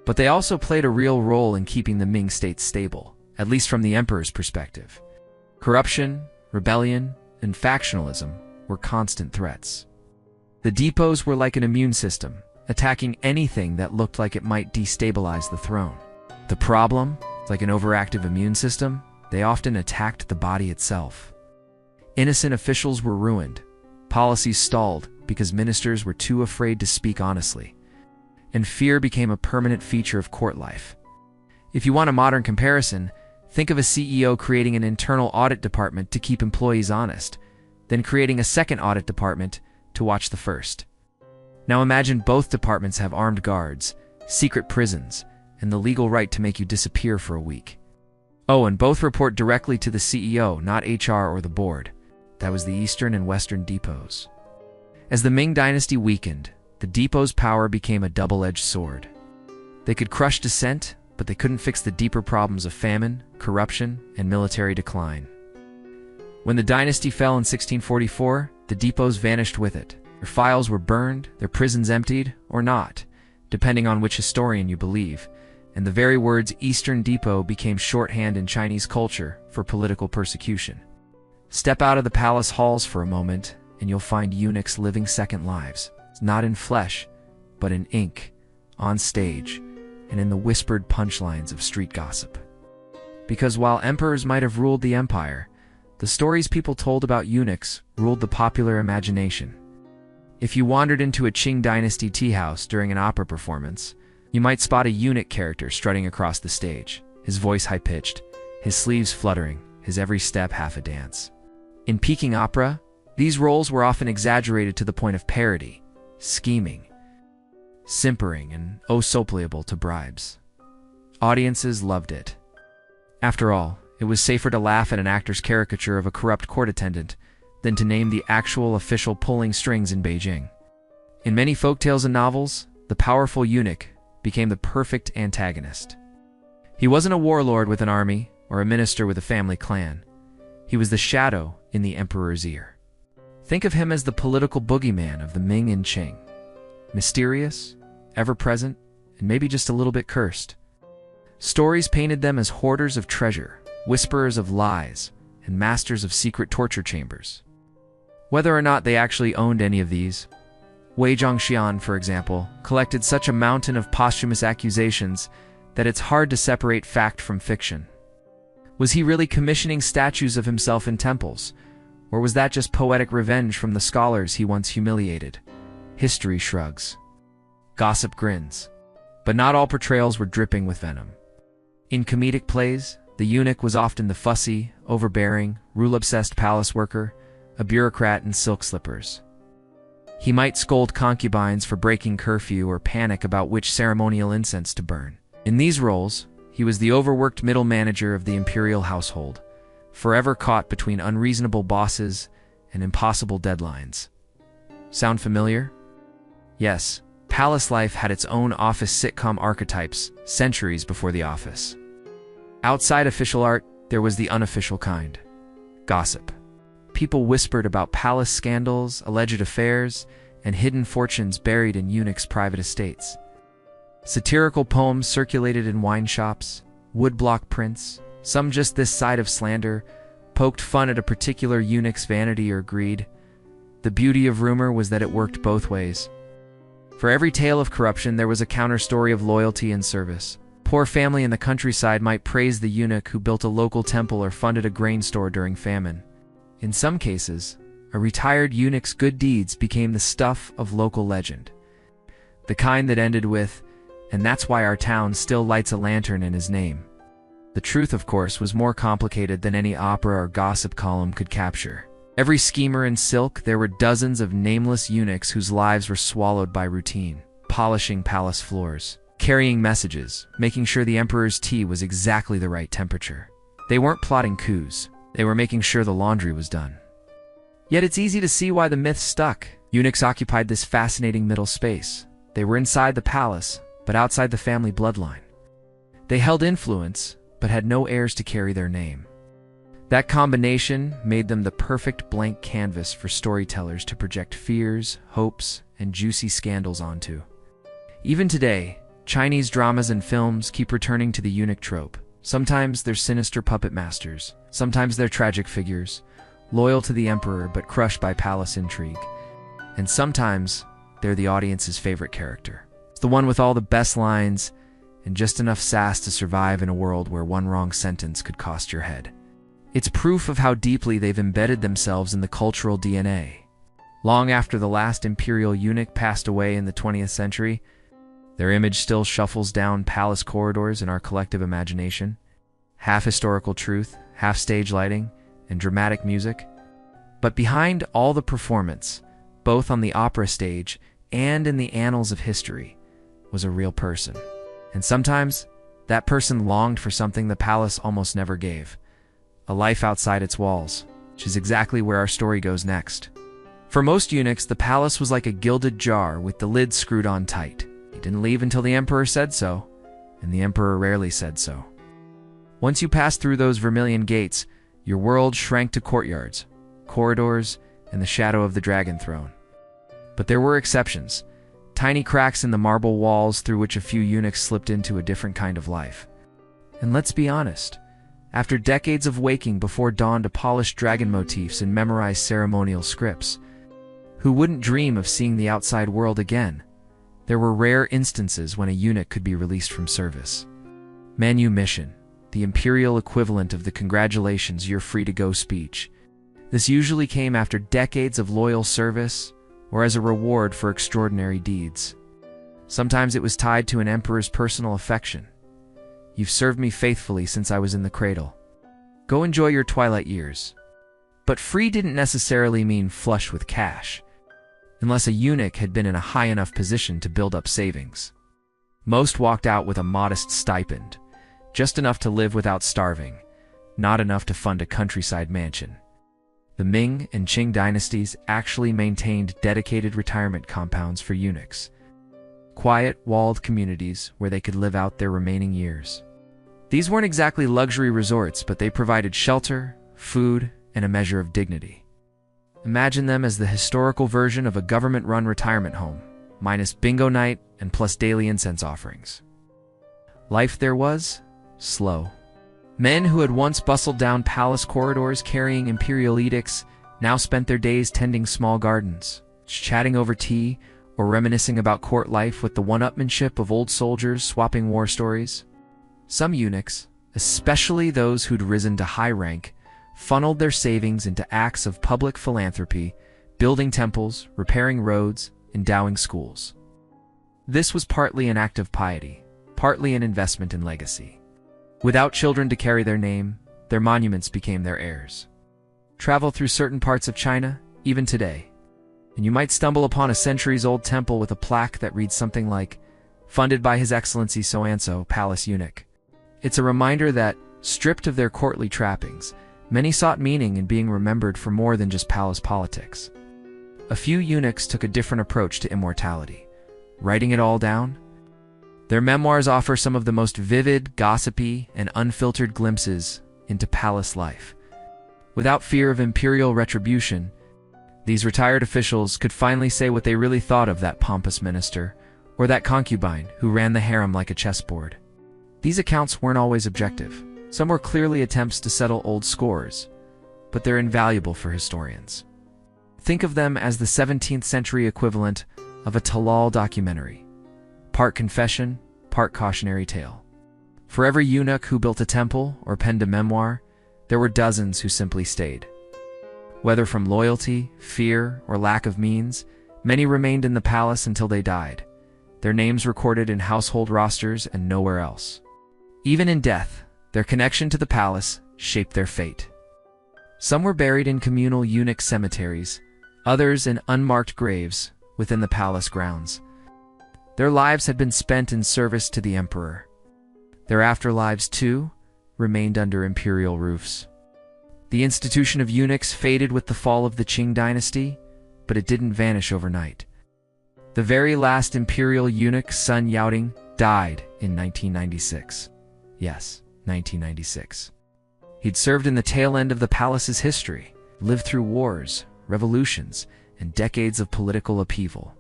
But they also played a real role in keeping the Ming state stable, at least from the emperor's perspective. Corruption, rebellion, and factionalism were constant threats. The depots were like an immune system, attacking anything that looked like it might destabilize the throne. The problem, like an overactive immune system, they often attacked the body itself. Innocent officials were ruined, policies stalled because ministers were too afraid to speak honestly, and fear became a permanent feature of court life. If you want a modern comparison, think of a CEO creating an internal audit department to keep employees honest, then creating a second audit department to watch the first. Now imagine both departments have armed guards, secret prisons, and the legal right to make you disappear for a week. Oh, and both report directly to the CEO, not HR or the board. That was the Eastern and Western depots. As the Ming dynasty weakened, the depot's power became a double-edged sword. They could crush dissent, but they couldn't fix the deeper problems of famine, corruption, and military decline. When the dynasty fell in 1644, the depots vanished with it. Their files were burned, their prisons emptied, or not, depending on which historian you believe, and the very words Eastern Depot became shorthand in Chinese culture for political persecution. Step out of the palace halls for a moment, and you'll find eunuchs living second lives, not in flesh, but in ink, on stage, and in the whispered punchlines of street gossip. Because while emperors might have ruled the empire, the stories people told about eunuchs ruled the popular imagination. If you wandered into a Qing dynasty tea house during an opera performance, you might spot a eunuch character strutting across the stage, his voice high-pitched, his sleeves fluttering, his every step half a dance. In Peking opera, these roles were often exaggerated to the point of parody, scheming, simpering, and oh so playable to bribes. Audiences loved it. After all, it was safer to laugh at an actor's caricature of a corrupt court attendant than to name the actual official pulling strings in Beijing. In many folktales and novels, the powerful eunuch became the perfect antagonist. He wasn't a warlord with an army or a minister with a family clan. He was the shadow in the emperor's ear. Think of him as the political boogeyman of the Ming and Qing. Mysterious, ever-present, and maybe just a little bit cursed. Stories painted them as hoarders of treasure, whisperers of lies, and masters of secret torture chambers. Whether or not they actually owned any of these, Wei Zhongxian, for example, collected such a mountain of posthumous accusations that it's hard to separate fact from fiction. Was he really commissioning statues of himself in temples, or was that just poetic revenge from the scholars he once humiliated? History shrugs. Gossip grins. But not all portrayals were dripping with venom. In comedic plays, the eunuch was often the fussy, overbearing, rule-obsessed palace worker, a bureaucrat in silk slippers. He might scold concubines for breaking curfew or panic about which ceremonial incense to burn. In these roles, he was the overworked middle manager of the imperial household, forever caught between unreasonable bosses and impossible deadlines. Sound familiar? Yes, palace life had its own office sitcom archetypes centuries before The Office. Outside official art, there was the unofficial kind. Gossip. People whispered about palace scandals, alleged affairs, and hidden fortunes buried in eunuchs' private estates. Satirical poems circulated in wine shops, woodblock prints, some just this side of slander, poked fun at a particular eunuch's vanity or greed. The beauty of rumor was that it worked both ways. For every tale of corruption, there was a counter-story of loyalty and service. Poor family in the countryside might praise the eunuch who built a local temple or funded a grain store during famine. In some cases, a retired eunuch's good deeds became the stuff of local legend. The kind that ended with, "And that's why our town still lights a lantern in his name." The truth, of course, was more complicated than any opera or gossip column could capture. Every schemer in silk, there were dozens of nameless eunuchs whose lives were swallowed by routine, polishing palace floors, carrying messages, making sure the emperor's tea was exactly the right temperature. They weren't plotting coups. They were making sure the laundry was done. Yet it's easy to see why the myth stuck. Eunuchs occupied this fascinating middle space. They were inside the palace, but outside the family bloodline. They held influence, but had no heirs to carry their name. That combination made them the perfect blank canvas for storytellers to project fears, hopes, and juicy scandals onto. Even today, Chinese dramas and films keep returning to the eunuch trope. Sometimes they're sinister puppet masters, sometimes they're tragic figures, loyal to the emperor but crushed by palace intrigue. And sometimes they're the audience's favorite character. It's the one with all the best lines and just enough sass to survive in a world where one wrong sentence could cost your head. It's proof of how deeply they've embedded themselves in the cultural DNA. Long after the last imperial eunuch passed away in the 20th century, their image still shuffles down palace corridors in our collective imagination. Half historical truth, half stage lighting, and dramatic music. But behind all the performance, both on the opera stage and in the annals of history, was a real person. And sometimes, that person longed for something the palace almost never gave. A life outside its walls, which is exactly where our story goes next. For most eunuchs, the palace was like a gilded jar with the lid screwed on tight. You didn't leave until the emperor said so, and the emperor rarely said so. Once you passed through those vermilion gates, your world shrank to courtyards, corridors, and the shadow of the dragon throne. But there were exceptions. Tiny cracks in the marble walls through which a few eunuchs slipped into a different kind of life. And let's be honest, after decades of waking before dawn to polish dragon motifs and memorize ceremonial scripts, who wouldn't dream of seeing the outside world again? There were rare instances when a eunuch could be released from service. Manumission, the imperial equivalent of the "congratulations, you're free to go" speech. This usually came after decades of loyal service, or as a reward for extraordinary deeds. Sometimes it was tied to an emperor's personal affection. You've served me faithfully since I was in the cradle. Go enjoy your twilight years. But free didn't necessarily mean flush with cash, unless a eunuch had been in a high enough position to build up savings. Most walked out with a modest stipend, just enough to live without starving, not enough to fund a countryside mansion. The Ming and Qing dynasties actually maintained dedicated retirement compounds for eunuchs, quiet, walled communities where they could live out their remaining years. These weren't exactly luxury resorts, but they provided shelter, food, and a measure of dignity. Imagine them as the historical version of a government-run retirement home, minus bingo night and plus daily incense offerings. Life there was slow. Men who had once bustled down palace corridors carrying imperial edicts now spent their days tending small gardens, chatting over tea, or reminiscing about court life with the one-upmanship of old soldiers swapping war stories. Some eunuchs, especially those who'd risen to high rank, funneled their savings into acts of public philanthropy, building temples, repairing roads, endowing schools. This was partly an act of piety, partly an investment in legacy. Without children to carry their name, their monuments became their heirs. Travel through certain parts of China, even today, and you might stumble upon a centuries-old temple with a plaque that reads something like, "Funded by His Excellency So-and-so, Palace Eunuch." It's a reminder that, stripped of their courtly trappings, many sought meaning in being remembered for more than just palace politics. A few eunuchs took a different approach to immortality, writing it all down. Their memoirs offer some of the most vivid, gossipy, and unfiltered glimpses into palace life. Without fear of imperial retribution, these retired officials could finally say what they really thought of that pompous minister, or that concubine who ran the harem like a chessboard. These accounts weren't always objective. Some were clearly attempts to settle old scores, but they're invaluable for historians. Think of them as the 17th century equivalent of a Talal documentary, part confession, part cautionary tale. For every eunuch who built a temple or penned a memoir, there were dozens who simply stayed. Whether from loyalty, fear, or lack of means, many remained in the palace until they died, their names recorded in household rosters and nowhere else. Even in death, their connection to the palace shaped their fate. Some were buried in communal eunuch cemeteries, others in unmarked graves within the palace grounds. Their lives had been spent in service to the emperor. Their afterlives, too, remained under imperial roofs. The institution of eunuchs faded with the fall of the Qing dynasty, but it didn't vanish overnight. The very last imperial eunuch, Sun Yaoting, died in 1996. Yes, 1996. He'd served in the tail end of the palace's history, lived through wars, revolutions, and decades of political upheaval,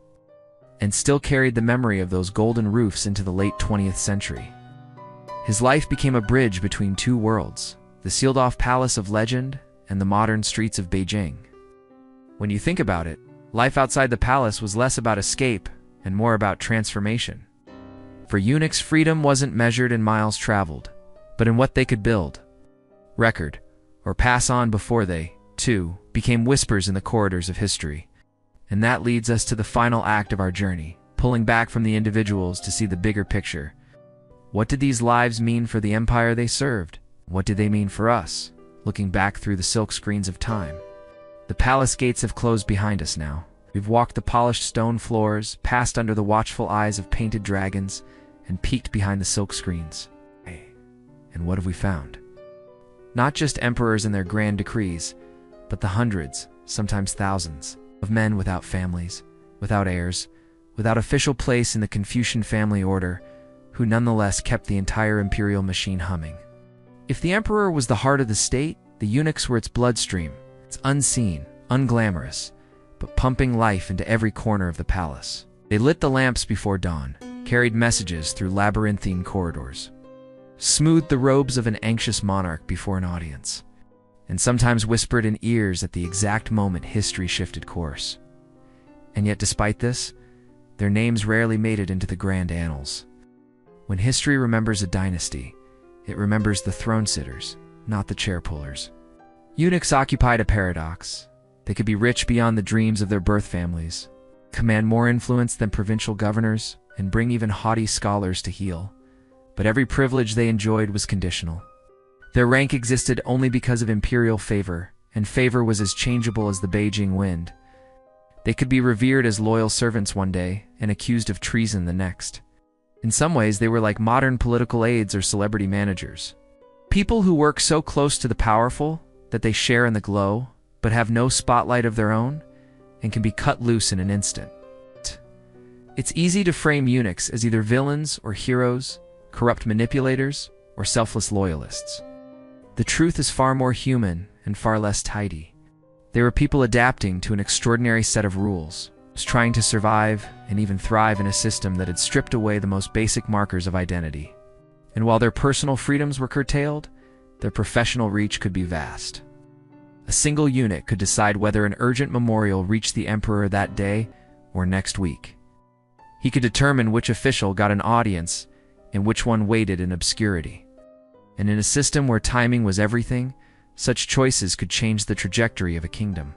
and still carried the memory of those golden roofs into the late 20th century. His life became a bridge between two worlds, the sealed-off palace of legend and the modern streets of Beijing. When you think about it, life outside the palace was less about escape and more about transformation. For eunuchs, freedom wasn't measured in miles traveled, but in what they could build, record, or pass on before they, too, became whispers in the corridors of history. And that leads us to the final act of our journey, pulling back from the individuals to see the bigger picture. What did these lives mean for the empire they served? What did they mean for us, looking back through the silk screens of time? The palace gates have closed behind us now. We've walked the polished stone floors, passed under the watchful eyes of painted dragons, and peeked behind the silk screens. And what have we found? Not just emperors and their grand decrees, but the hundreds, sometimes thousands, of men without families, without heirs, without official place in the Confucian family order, who nonetheless kept the entire imperial machine humming. If the emperor was the heart of the state, the eunuchs were its bloodstream. It's unseen, unglamorous, but pumping life into every corner of the palace. They lit the lamps before dawn, carried messages through labyrinthine corridors, smoothed the robes of an anxious monarch before an audience, and sometimes whispered in ears at the exact moment history shifted course. And yet despite this, their names rarely made it into the grand annals. When history remembers a dynasty, it remembers the throne sitters, not the chair pullers. Eunuchs occupied a paradox. They could be rich beyond the dreams of their birth families, command more influence than provincial governors, and bring even haughty scholars to heel. But every privilege they enjoyed was conditional. Their rank existed only because of imperial favor, and favor was as changeable as the Beijing wind. They could be revered as loyal servants one day and accused of treason the next. In some ways, they were like modern political aides or celebrity managers. People who work so close to the powerful that they share in the glow, but have no spotlight of their own, and can be cut loose in an instant. It's easy to frame eunuchs as either villains or heroes, corrupt manipulators or selfless loyalists. The truth is far more human and far less tidy. They were people adapting to an extraordinary set of rules, trying to survive and even thrive in a system that had stripped away the most basic markers of identity. And while their personal freedoms were curtailed, their professional reach could be vast. A single eunuch could decide whether an urgent memorial reached the emperor that day or next week. He could determine which official got an audience and which one waited in obscurity. And in a system where timing was everything, such choices could change the trajectory of a kingdom.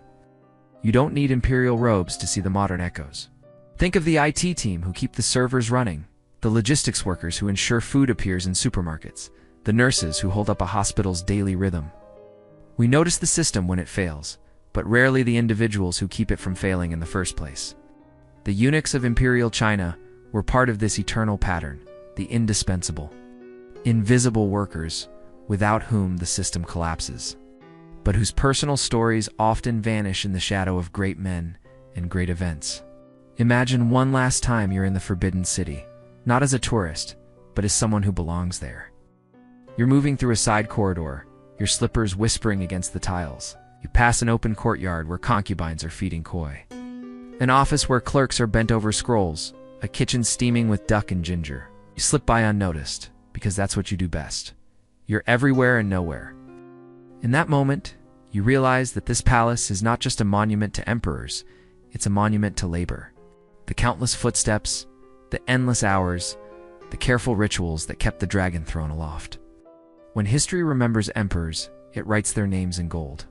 You don't need imperial robes to see the modern echoes. Think of the IT team who keep the servers running, the logistics workers who ensure food appears in supermarkets, the nurses who hold up a hospital's daily rhythm. We notice the system when it fails, but rarely the individuals who keep it from failing in the first place. The eunuchs of Imperial China were part of this eternal pattern, the indispensable, invisible workers without whom the system collapses, but whose personal stories often vanish in the shadow of great men and great events. Imagine one last time you're in the Forbidden City, not as a tourist, but as someone who belongs there. You're moving through a side corridor, your slippers whispering against the tiles. You pass an open courtyard where concubines are feeding koi. An office where clerks are bent over scrolls, a kitchen steaming with duck and ginger. You slip by unnoticed, because that's what you do best. You're everywhere and nowhere. In that moment, you realize that this palace is not just a monument to emperors, it's a monument to labor. The countless footsteps, the endless hours, the careful rituals that kept the dragon throne aloft. When history remembers emperors, it writes their names in gold.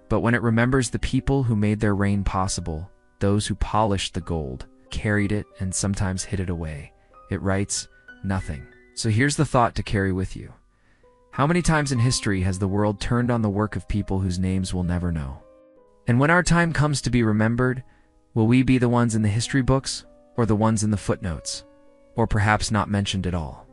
But when it remembers the people who made their reign possible, those who polished the gold, carried it, and sometimes hid it away, it writes nothing. So here's the thought to carry with you. How many times in history has the world turned on the work of people whose names we'll never know? And when our time comes to be remembered, will we be the ones in the history books, or the ones in the footnotes, or perhaps not mentioned at all?